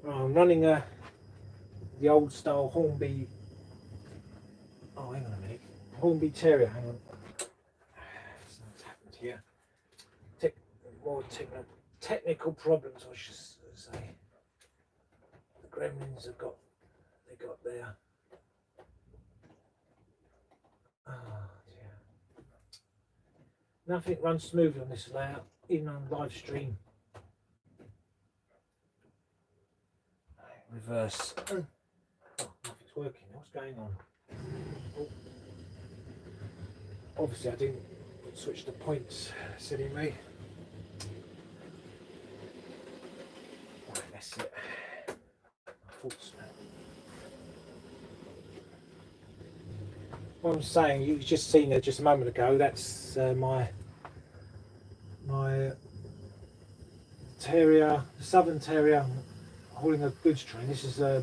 I'm running the old style Hornby. Oh, hang on a minute. Hornby Terrier. Hang on. Something's happened here. More technical problems, I should say. The gremlins have got. They got there. Oh dear. Nothing runs smoothly on this layout, even on live stream. Reverse. Oh, nothing's working. What's going on? Oh. Obviously, I didn't switch the points. Silly me. Right, that's it. I thought so. What I'm saying, you've just seen it just a moment ago. That's my Terrier, Southern Terrier, hauling a goods train. This is a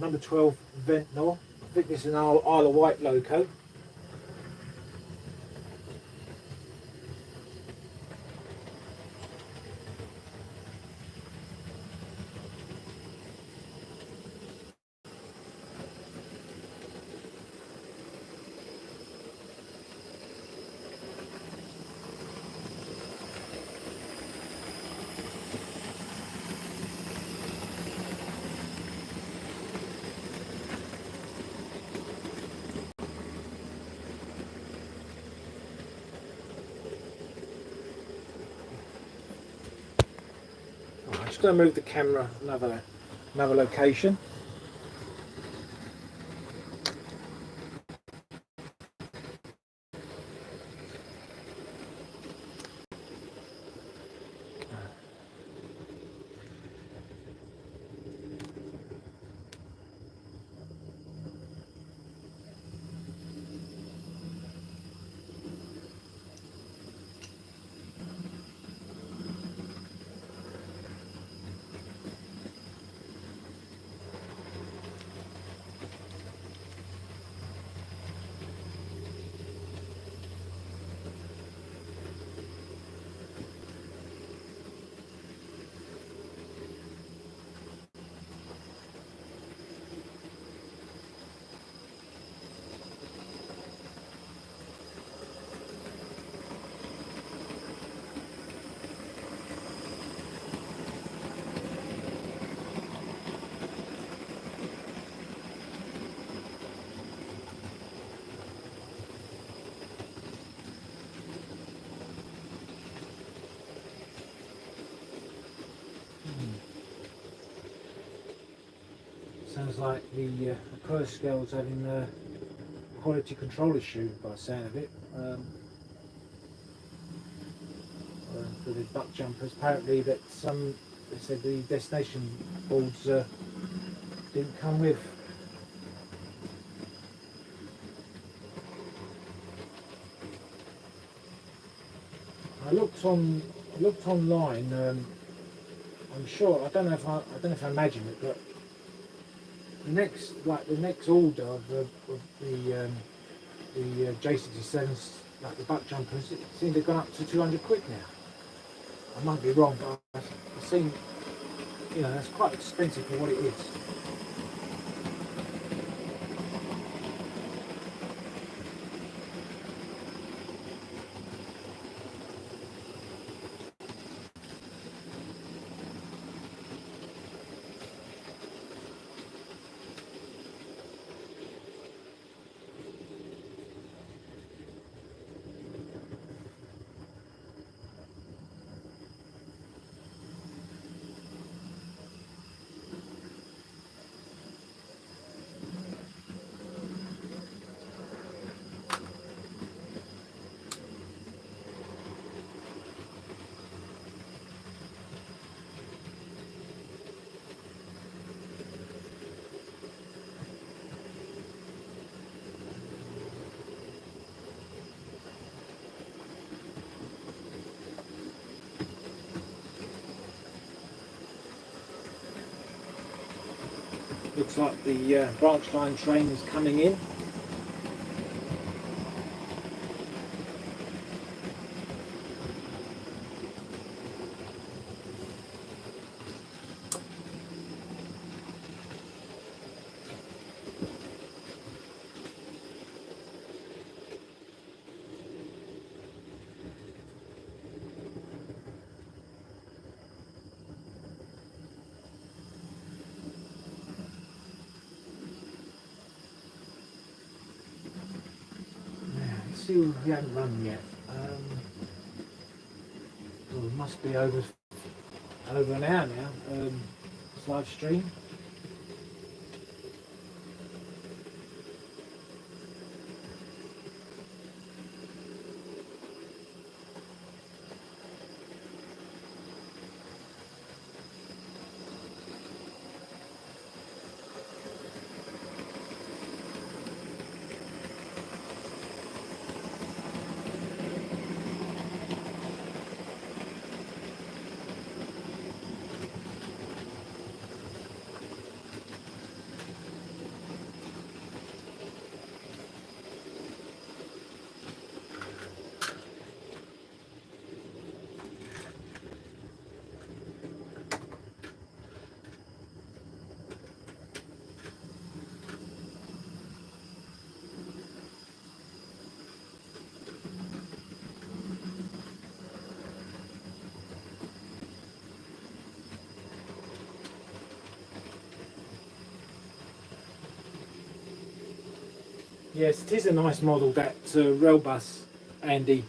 number 12 Ventnor. I think this is an Isle of Wight loco. I'm just going to move the camera another location. Sounds like the purse scale's having a quality control issue by the sound of it. For the buck jumpers, apparently they said the destination boards didn't come with. I looked online. I'm sure, I don't know if I imagine it, but the next order of the J67s, like the buck jumpers, it seemed to have gone up to 200 quid now. I might be wrong, but I've seen, that's quite expensive for what it is. Looks like the branch line train is coming in. See, we haven't run yet. Well, it must be over an hour now. This live stream. Yes, it is a nice model, that rail bus, Andy.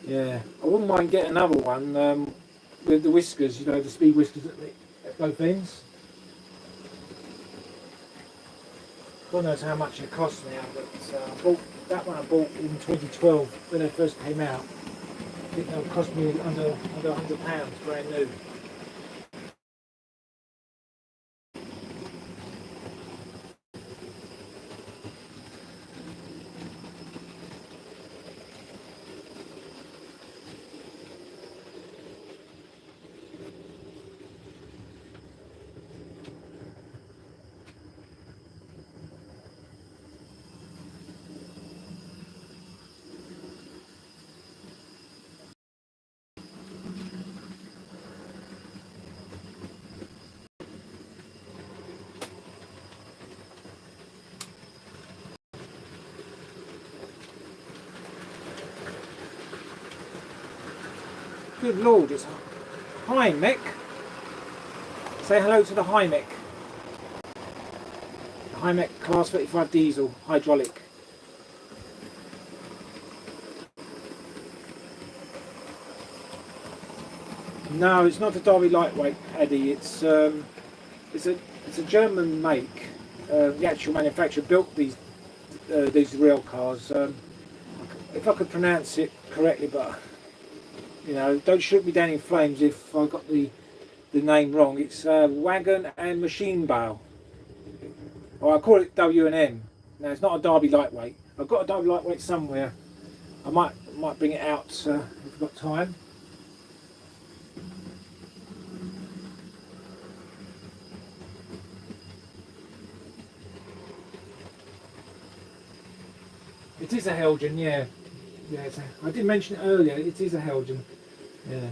Yeah, I wouldn't mind getting another one with the whiskers, the speed whiskers at both ends. God knows how much it costs now, but I bought that one. I bought in 2012 when they first came out. I think they would cost me under £100, brand new. Good Lord, it's Hi Mick. Say hello to the Hymek. Hymek Class 35 diesel, hydraulic. No, it's not a Derby lightweight, Eddie. It's a It's a German make. The actual manufacturer built these rail cars. If I could pronounce it correctly, but you know, don't shoot me down in flames if I got the name wrong. It's Wagon and Machine Bale, or I call it W&M. Now it's not a Derby lightweight. I've got a Derby lightweight somewhere. I might bring it out if I've got time. It is a Helgen, yeah. Yeah, I did mention it earlier. It is a Helgen. Yeah.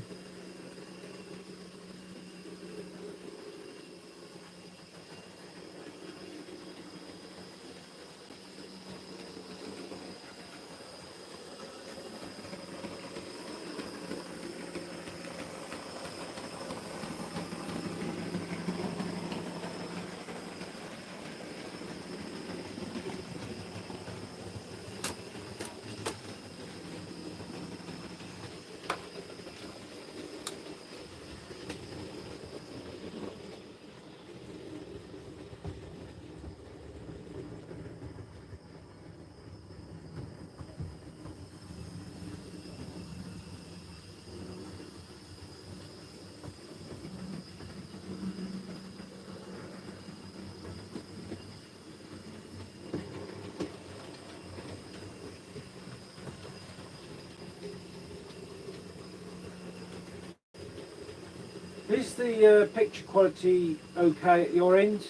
Is the picture quality okay at your end?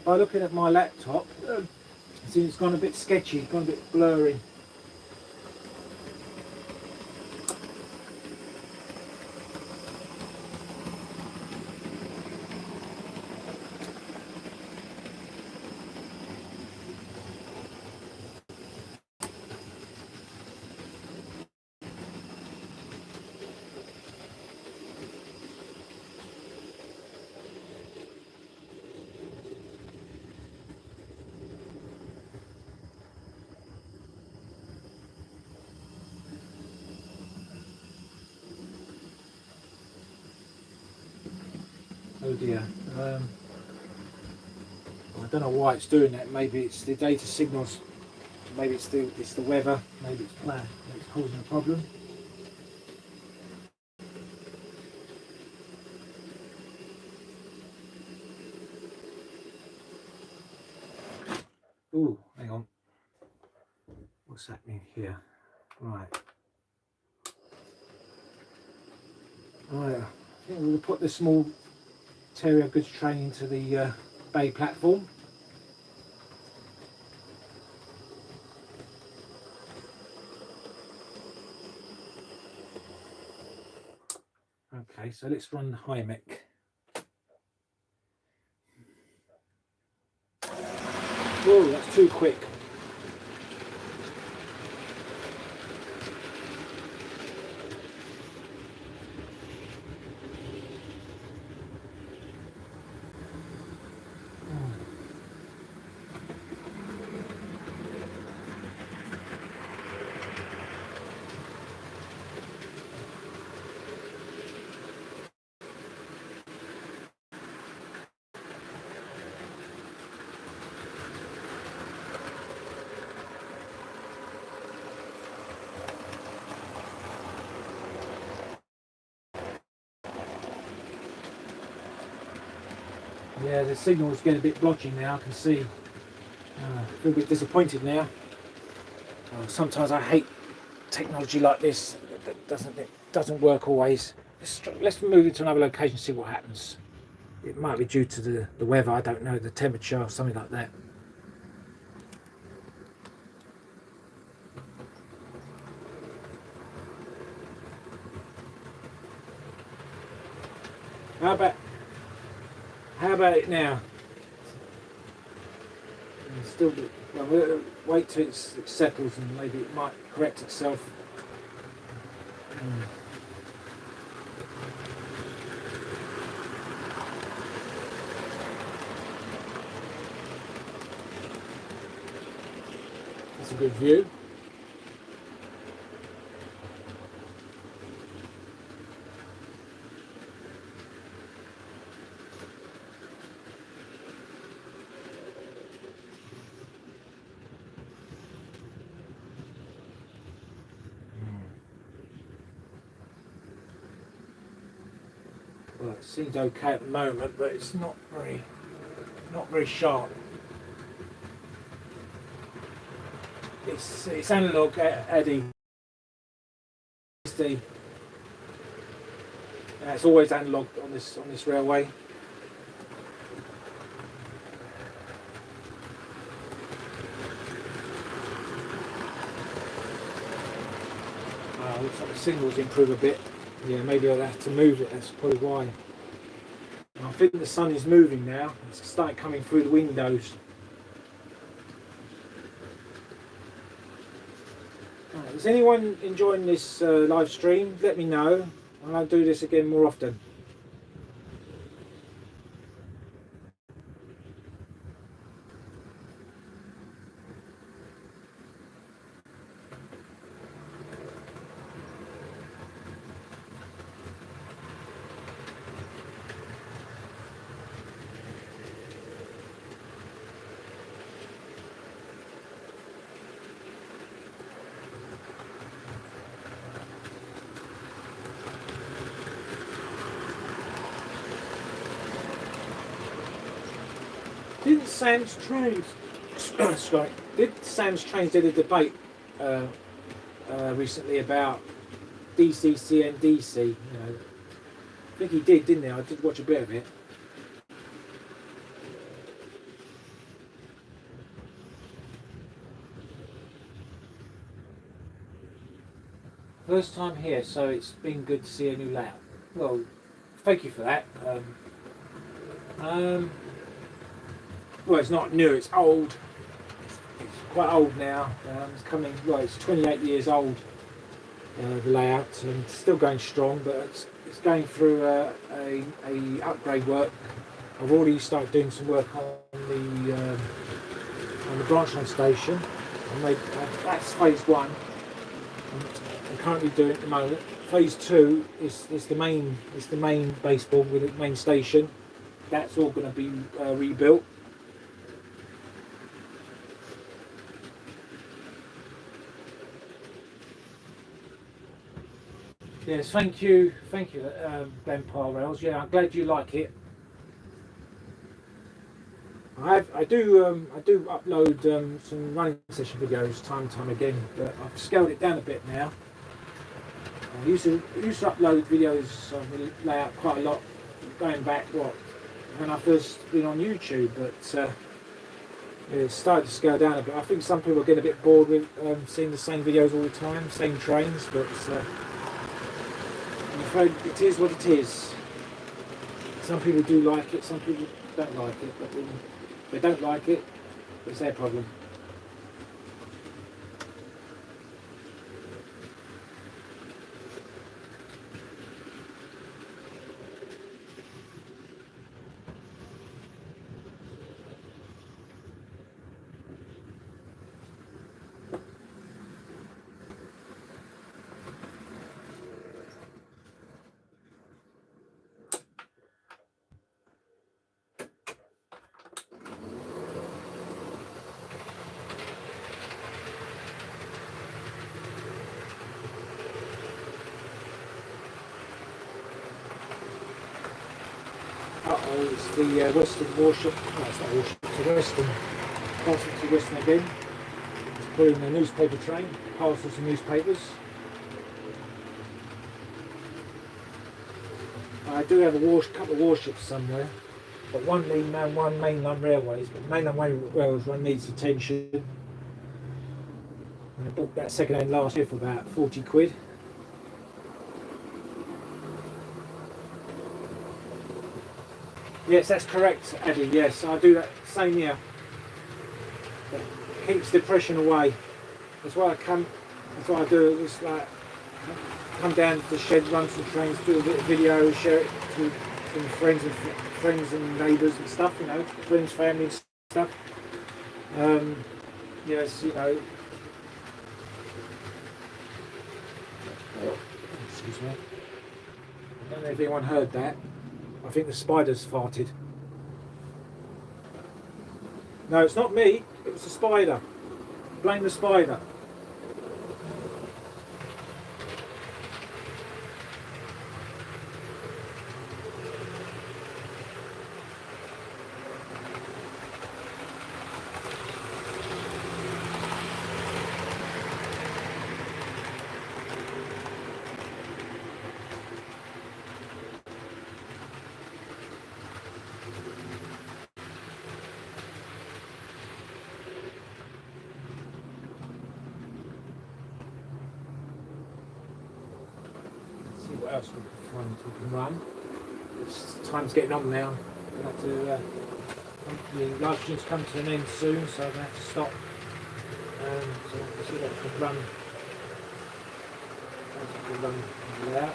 By looking at my laptop, see it's gone a bit sketchy, gone a bit blurry. Oh dear. I don't know why it's doing that. Maybe it's the data signals. Maybe it's the weather. Maybe it's causing a problem. Ooh, hang on. What's happening here? Right. Right. I think we'll put the small Terrier goods train into the bay platform. Okay, so let's run the Hymek. Oh, that's too quick. Yeah, the signal's getting a bit blotchy now, I can see. I feel a bit disappointed now. Sometimes I hate technology like this. It doesn't work always. Let's move it to another location and see what happens. It might be due to the weather, I don't know, the temperature or something like that. How about it now? Still, well, we'll wait till it settles and maybe it might correct itself. That's a good view. Well, it seems okay at the moment, but it's not very sharp. It's analog, Eddie. It's always analog on this railway. Looks like the signals improve a bit. Yeah, maybe I'll have to move it. That's probably why. I think the sun is moving now. It's starting coming through the windows. Right, is anyone enjoying this live stream? Let me know, and I'll do this again more often. Didn't Sam's Trains sorry, did Sam's Trains did a debate recently about DCC and DC, you know. I think he did, didn't he? I did watch a bit of it. First time here, so it's been good to see a new layout. Well, thank you for that. Well, it's not new, it's old. It's quite old now. It's coming, well, it's 28 years old, the layout, and it's still going strong, but it's going through a upgrade work. I've already started doing some work on the branch line station. That's phase one. I'm currently doing at the moment. Phase two is the main baseball with the main station. That's all going to be rebuilt. Yes, thank you, Ben Parrells. Yeah, I'm glad you like it. I do upload some running session videos time and time again, but I've scaled it down a bit now. I used to upload videos on the layout quite a lot, going back when I first been on YouTube, but it's started to scale down a bit. I think some people are getting a bit bored with seeing the same videos all the time, same trains, but I'm afraid it is what it is. Some people do like it, some people don't like it, but if they don't like it, it's their problem. It's the Western Warship. No, it's not Warship, it's a Western. Passing to Western again. It's pulling the newspaper train, parcels and newspapers. I do have a couple of warships somewhere, but one mainline railways, but mainline railways one needs attention. And I bought that second hand last year for about 40 quid. Yes, that's correct, Eddie. Yes, I do that same year. It keeps depression away. That's why that's what I do. It's like come down to the shed, run some trains, do a bit of video, share it to some friends and neighbours and stuff. You know, friends, family, and stuff. Yes, you know. Excuse me. I don't know if anyone heard that. I think the spider's farted. No, it's not me. It was the spider. Blame the spider. else we can run. Time's getting on now. I'll have to, the live stream's come to an end soon, so I'm going to have to stop. So we'll see what I can run. Without.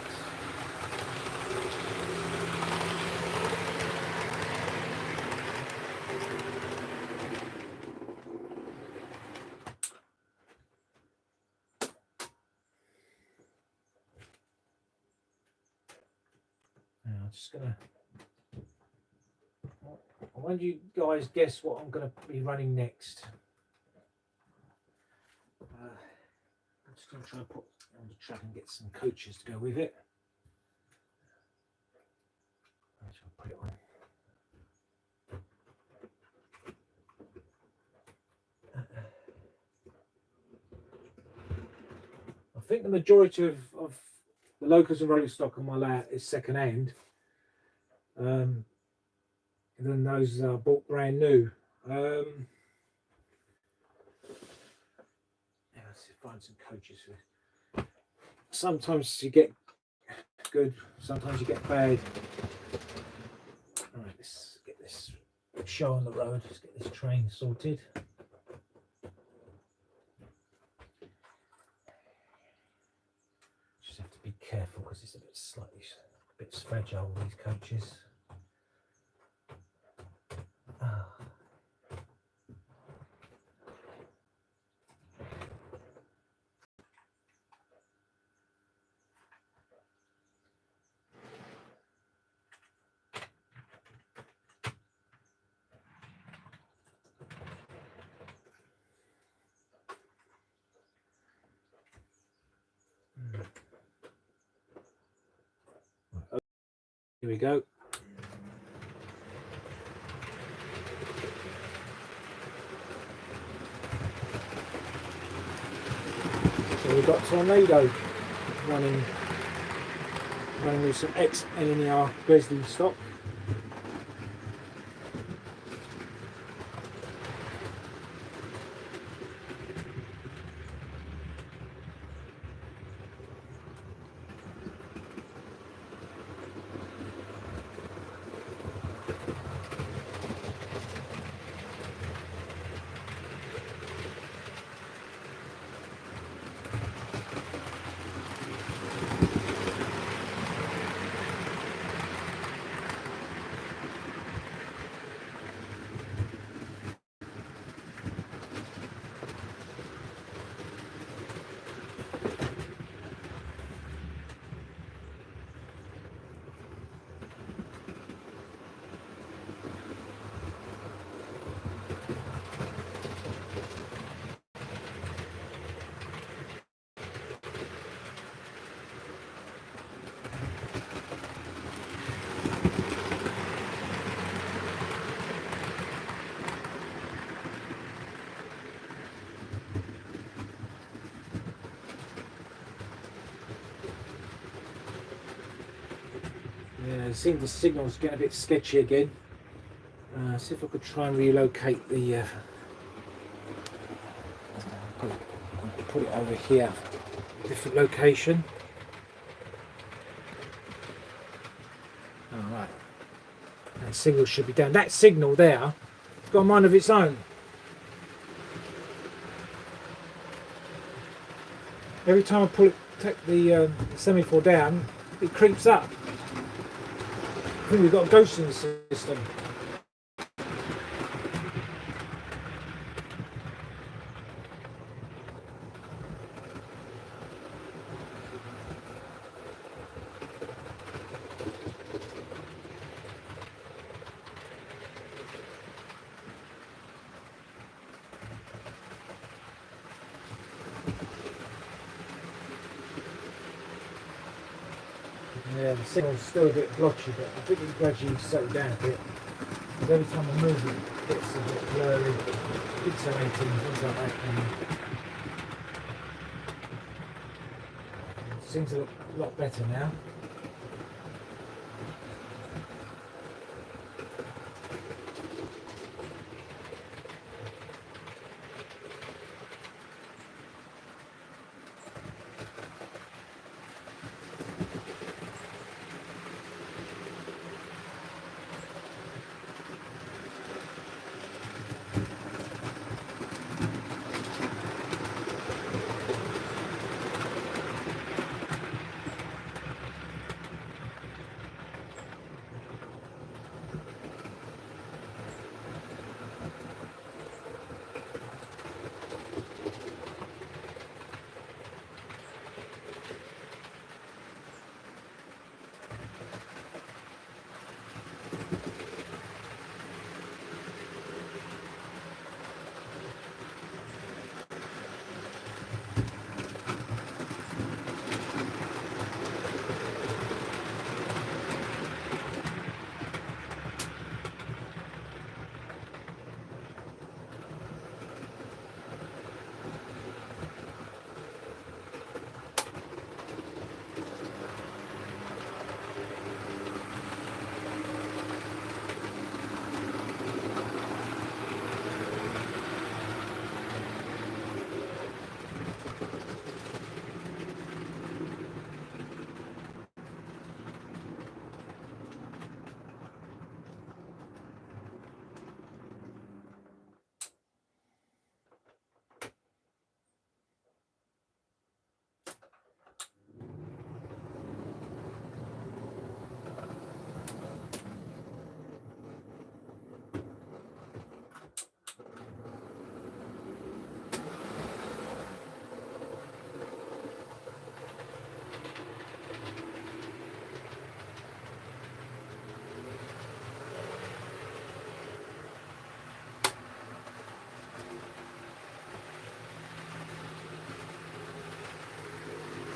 I'm just gonna. I wonder you guys guess what I'm going to be running next. I'm just going to try and put on the track and get some coaches to go with it. I'll put it on. I think the majority of the locals and rolling stock on my layout is second hand. And then those are bought brand new. Yeah, let's find some coaches. Sometimes you get good, sometimes you get bad. All right, let's get this show on the road. Let's get this train sorted. Just have to be careful because it's a bit fragile, these coaches. Here we go. So we've got Tornado running with some ex-LNER Shedley stock. Yeah, it seems the signal's getting a bit sketchy again. See if I could try and relocate the. Put it over here, different location. All right, that signal should be down. That signal there, it's got a mind of its own. Every time I pull it, take the semaphore down, it creeps up. I think we've got a ghost in the system. Yeah, the signal's still a bit blotchy, but I think it gradually settle down a bit. Because every time I move it, it's a bit blurry, pixelating, things like that. And it seems to look a lot better now.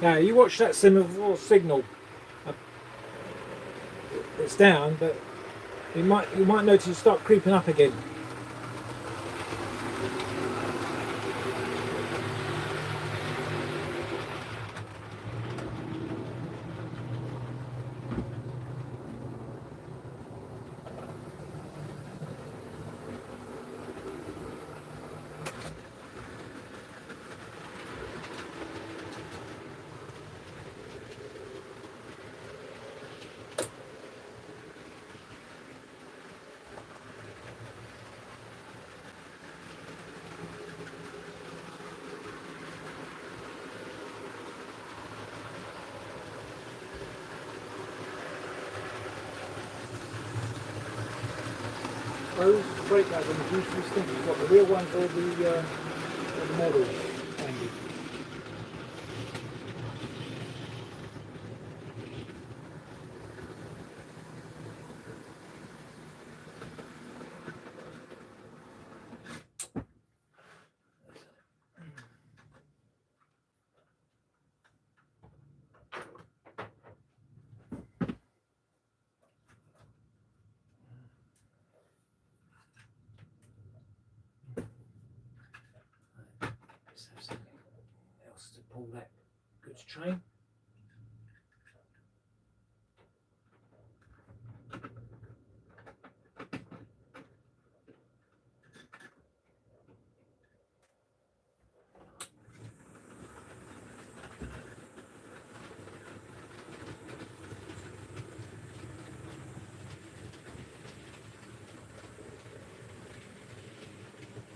Now you watch that semaphore signal. It's down, but you might notice it start creeping up again. Those brake pads on the usually stinky. You've got the real ones or the models, Andy. Let's have something else to pull that goods train.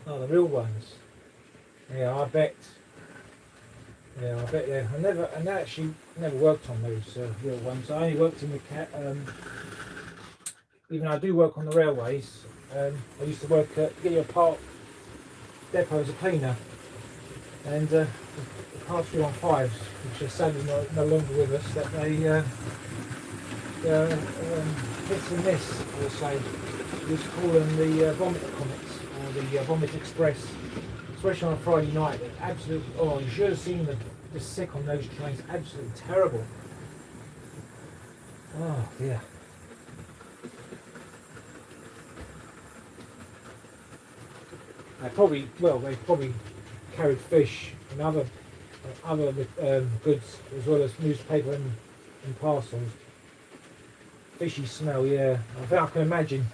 Oh, the real ones. Yeah, I bet. Yeah, I bet. Yeah, I actually never worked on those real ones. I only worked in the even though I do work on the railways. I used to work at Gideon Park depot as a cleaner, and the Class 315s, which are sadly no longer with us, that they hit and miss, I would say. We used to call them the vomit comets or the vomit express, especially on a Friday night. They're absolutely, oh, you should have seen the sick on those trains, absolutely terrible. Oh dear. They probably carried fish and other goods as well as newspaper and parcels. Fishy smell, yeah. I think I can imagine.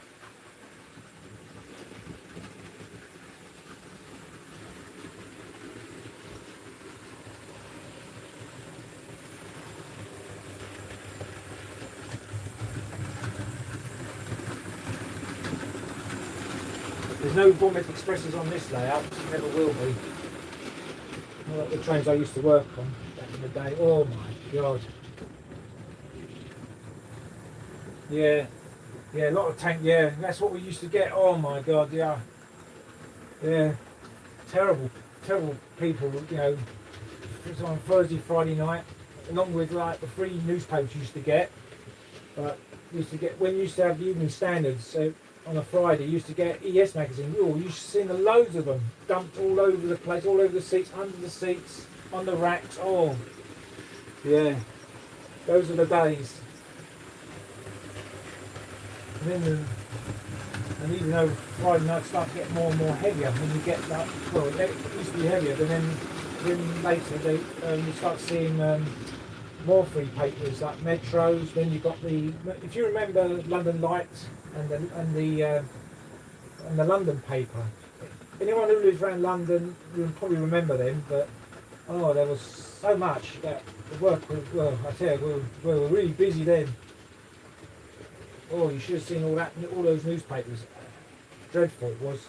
There's no vomit expresses on this layout, never will be. Not like the trains I used to work on back in the day. Oh my god. Yeah, yeah, a lot of tank, yeah, that's what we used to get. Oh my god, yeah. Yeah. Terrible, terrible people, you know. It was on Thursday, Friday night, along with like the free newspapers you used to get. But when you used to have the Evening Standards, so on a Friday, you used to get ES magazine. Oh, you used to see loads of them dumped all over the place, all over the seats, under the seats, on the racks. Oh, yeah, those are the days. And even though Friday nights start to get more and more heavier, when you get that, well, it used to be heavier, but then later you start seeing more free papers like Metros. Then you got if you remember London Lights and the London paper. Anyone who lives around London will probably remember them, but oh, there was so much that the work was, well, I tell you, we were really busy then. Oh, you should have seen all those newspapers. Dreadful it was.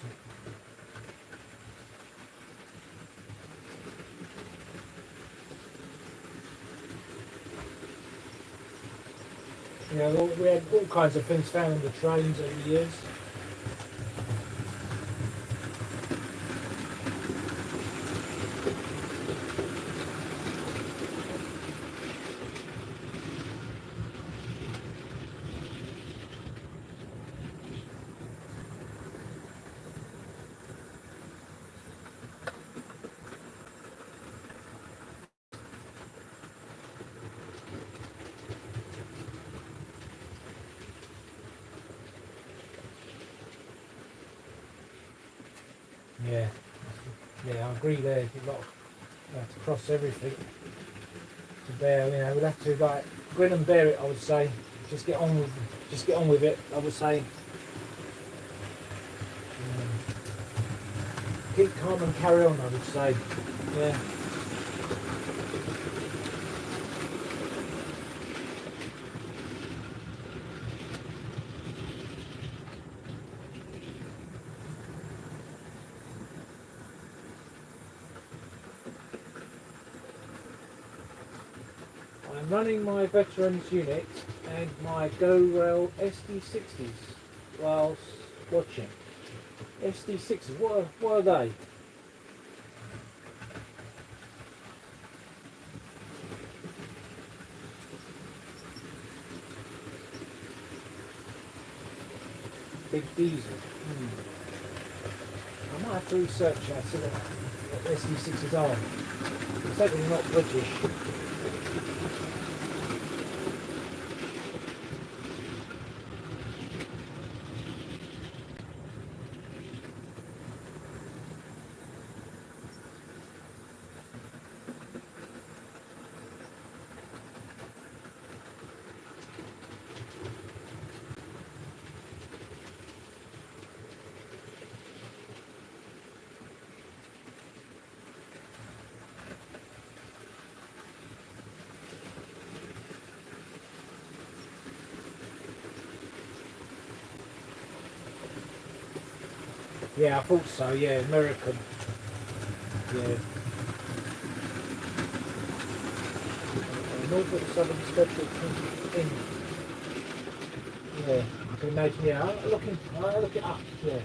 Yeah, we had all kinds of things found in the trains over the years. Yeah, yeah, I agree there. You've got you have to cross everything to bear. You know, we'll have to like grin and bear it. I would say, just get on with it. I would say, keep calm and carry on. I would say, yeah. I'm running my veterans unit and my Go Rail SD60s whilst watching. SD60s, what are they? Big diesel. I might have to research that, see what SD60s are. It's certainly not British. Yeah, I thought so, yeah, American. Yeah. Norfolk Southern Special in. Yeah, I can imagine, yeah, I'll look it up, yeah.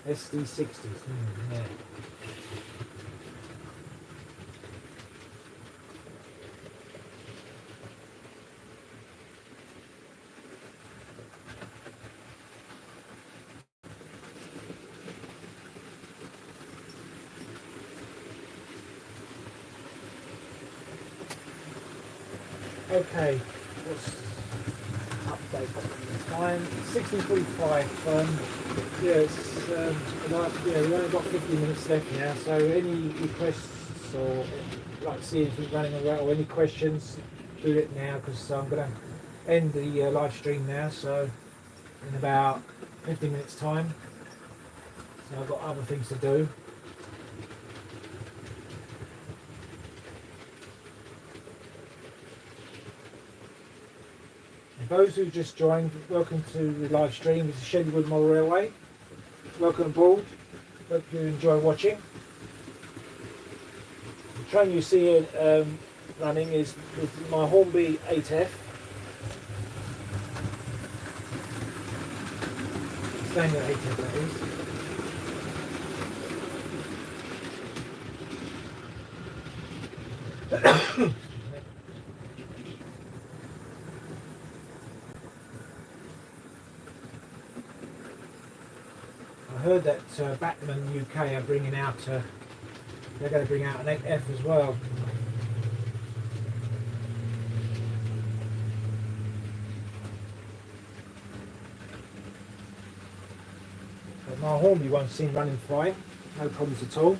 SD60s, yeah. Okay, let's update time. 16:45. Yeah, it's we've only got 50 minutes left now. So any requests or like see if we're running around or any questions, do it now because I'm going to end the live stream now. So in about 50 minutes time. So I've got other things to do. Those who just joined, welcome to the live stream. This is Shedley Wood Model Railway. Welcome aboard. Hope you enjoy watching. The train you see it running is with my Hornby 8F. Standard 8F that is. I heard that Batman UK are bringing out, they're going to bring out an 8F as well. But my Hornby one seemed running fine, no problems at all.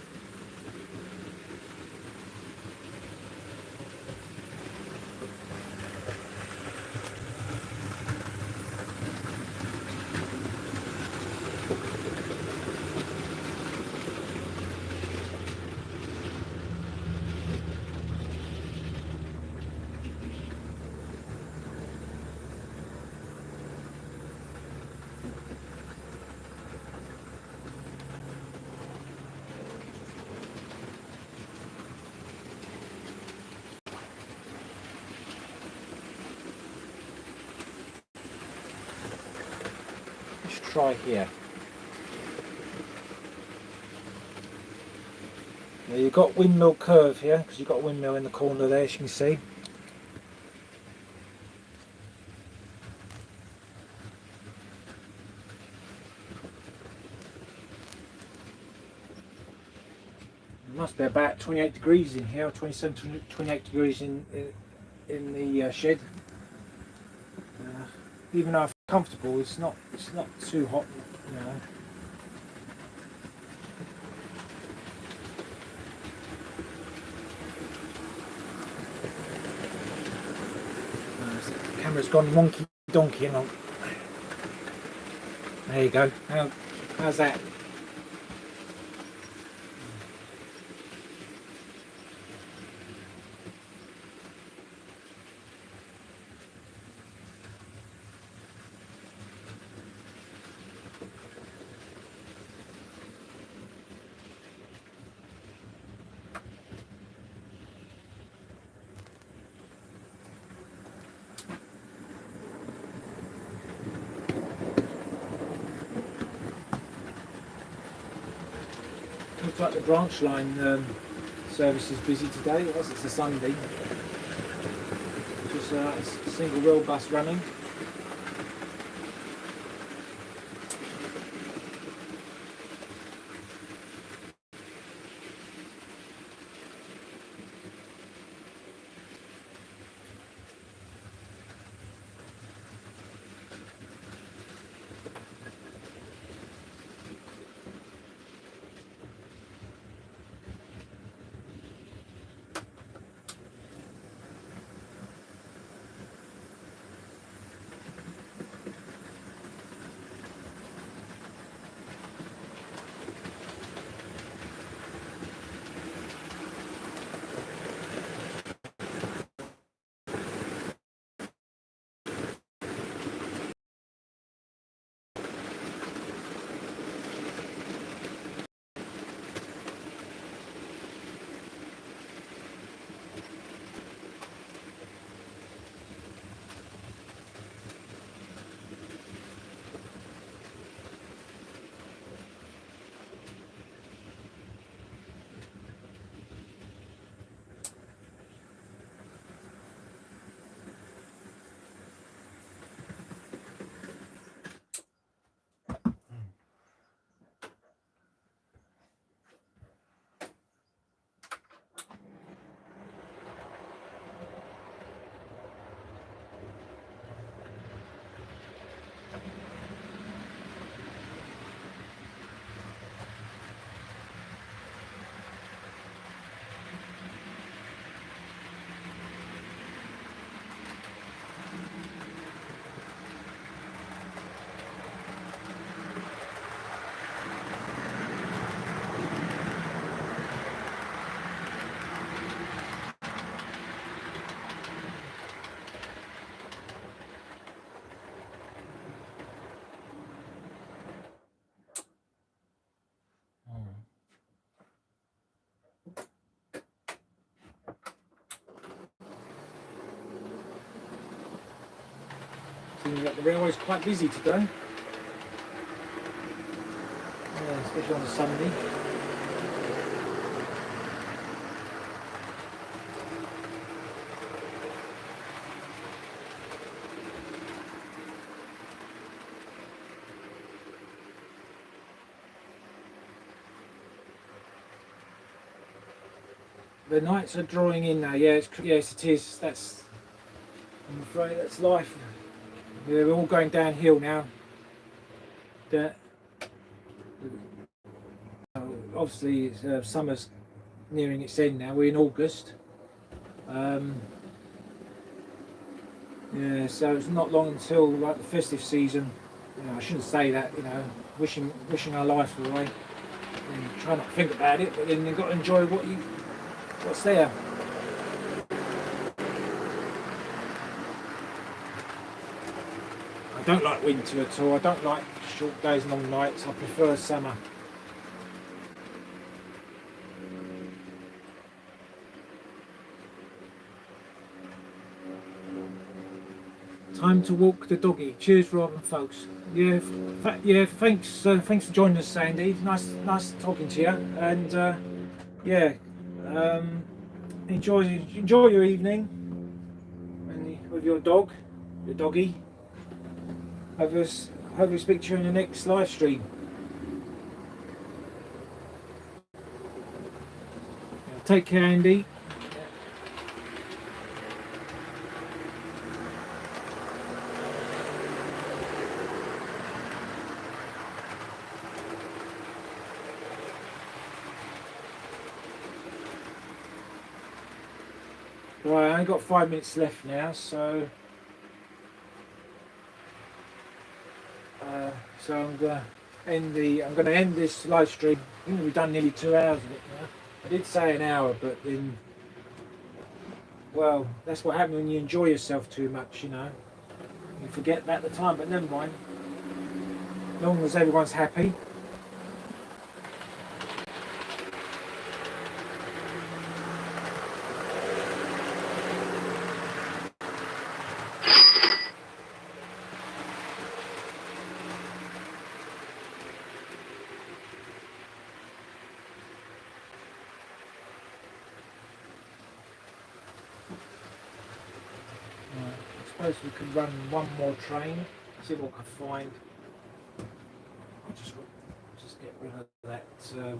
Let's try here. Now you've got windmill curve here because you've got a windmill in the corner there, as you can see. It must be about 28 degrees in here, or 27, 28 degrees in in the shed. Even though I feel comfortable, it's not too hot, you know. The camera's gone wonky donkey. Hang on. There you go. How's that? Looks like the branch line service is busy today, as it's a Sunday. Just a single rail bus running. Seems like the railway's quite busy today. Yeah, especially on a Sunday. The nights are drawing in now. Yes, it is. I'm afraid that's life. Yeah, we're all going downhill now. Obviously, summer's nearing its end now. We're in August. Yeah, so it's not long until like the festive season. You know, I shouldn't say that. You know, wishing our life away. And try not to think about it, but then you've got to enjoy what's there. I don't like winter at all. I don't like short days and long nights. I prefer summer. Time to walk the doggy. Cheers, Rob and folks. Yeah, thanks for joining us, Sandy. Nice talking to you. And yeah, enjoy your evening and with your doggy. Hope we speak to you in the next live stream. Take care, Andy. Right, I only got 5 minutes left now, so I'm gonna end this live stream. I think we've done nearly 2 hours of it now. I did say an hour, but then, well, that's what happens when you enjoy yourself too much, you know. You forget that at the time, but never mind. As long as everyone's happy. I suppose we could run one more train, see what I can find. I'll just get rid of that train.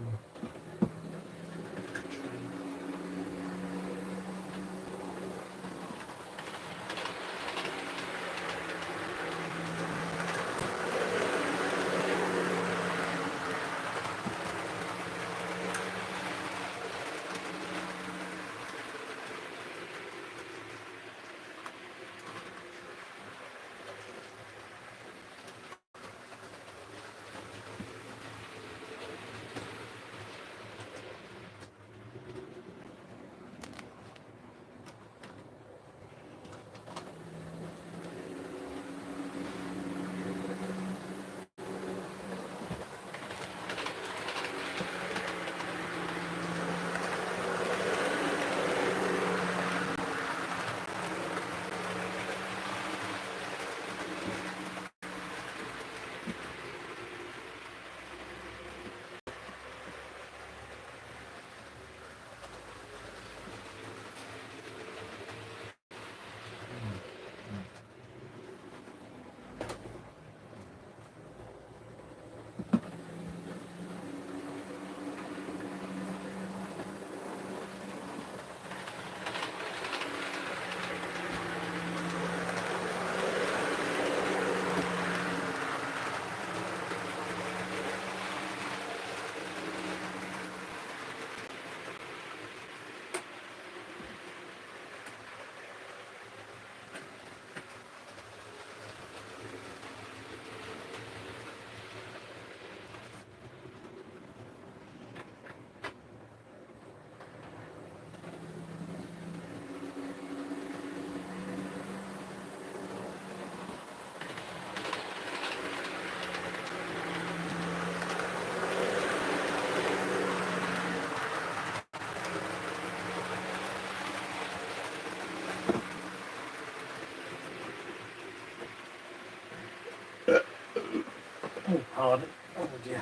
Oh, pardon. Oh dear.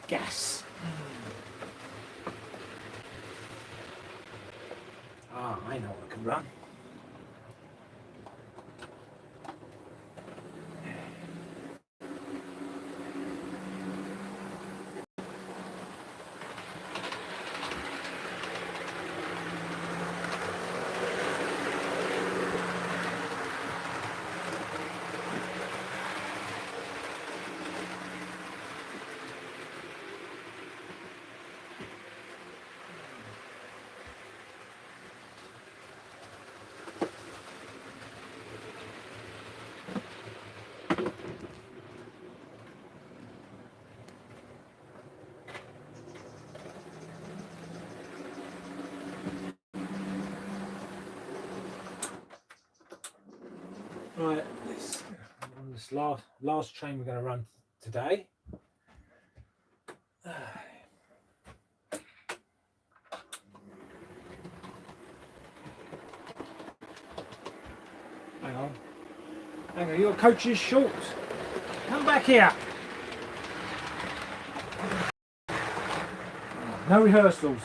Gas. Ah, I know what I can run. Right, this on this last train we're going to run today. Hang on, your coach is short. Come back here. No rehearsals.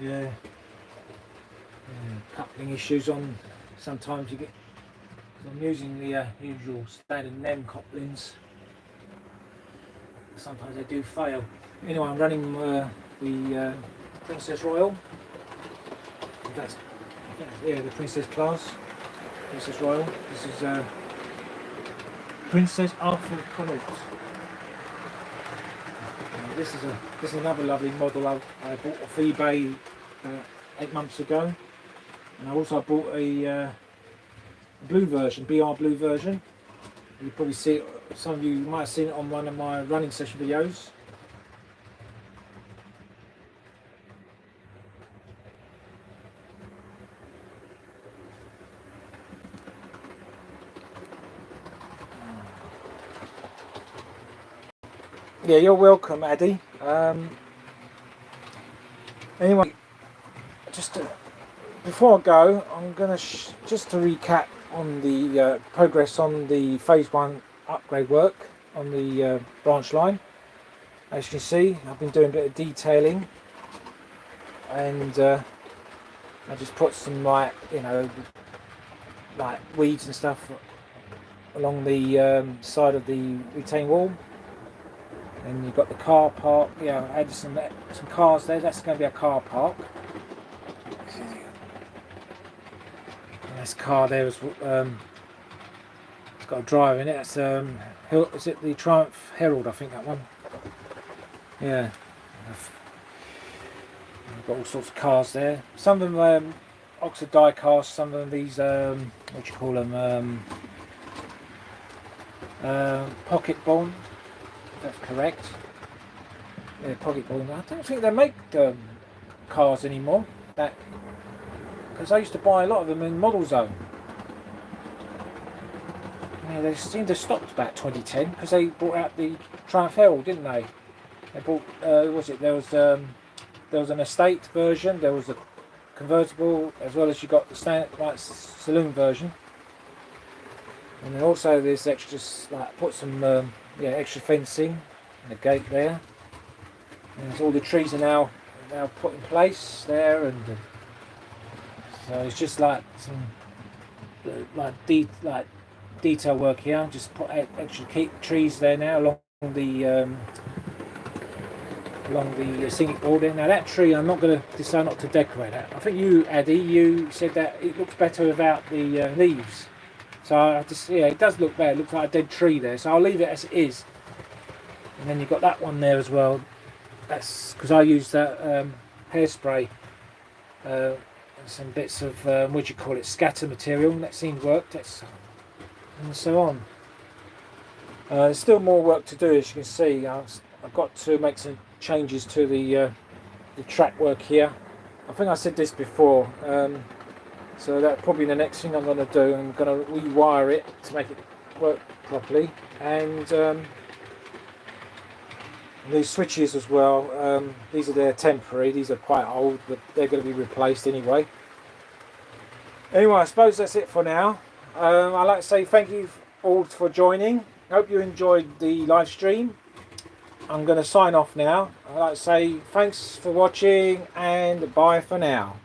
Yeah. Coupling issues on. Sometimes you get. I'm using the usual standard NEM couplings. Sometimes they do fail. Anyway, I'm running the Princess Royal. That's yeah, the Princess class. Princess Royal. This is Princess Arthur Connaught. This is another lovely model I bought off eBay 8 months ago, and I also bought a blue version, BR blue version. You probably see it, some of you might have seen it on one of my running session videos. Yeah, you're welcome, Addy. Anyway, before I go, I'm going to just to recap on the progress on the phase 1 upgrade work on the branch line. As you can see, I've been doing a bit of detailing, and I just put some like weeds and stuff along the side of the retaining wall. And you've got the car park. Yeah, I added some cars there. That's going to be a car park. And this car there is it's got a driver in it. That's is it the Triumph Herald? I think that one. Yeah. I've got all sorts of cars there. Some of them Oxford die cast. Some of them these what do you call them? Pocket bond. That's correct. Yeah, pocket bond. I don't think they make cars anymore. Because I used to buy a lot of them in Model Zone. Yeah, they seem to have stopped about 2010 because they brought out the Triumph Herald, didn't they? They brought what was it? There was an estate version. There was a convertible, as well as you got the standard saloon version. And then also there's extras like put some extra fencing and a gate there. And all the trees are now put in place there, and so it's just like some detail work here. Just put extra trees there now along the scenic border. Now that tree, I'm not going to decide not to decorate that. I think you, Addy, you said that it looks better without the leaves. So it does look bad. It looks like a dead tree there. So I'll leave it as it is. And then you've got that one there as well. That's because I used that hairspray, and some bits of what do you call it, scatter material. That seemed worked. And so on. There's still more work to do, as you can see. I've got to make some changes to the track work here. I think I said this before. So that's probably the next thing I'm going to do. I'm going to rewire it to make it work properly, and these switches as well. These are temporary. These are quite old, but they're going to be replaced anyway. Anyway, I suppose that's it for now. I'd like to say thank you all for joining. Hope you enjoyed the live stream. I'm going to sign off now. I'd like to say thanks for watching and bye for now.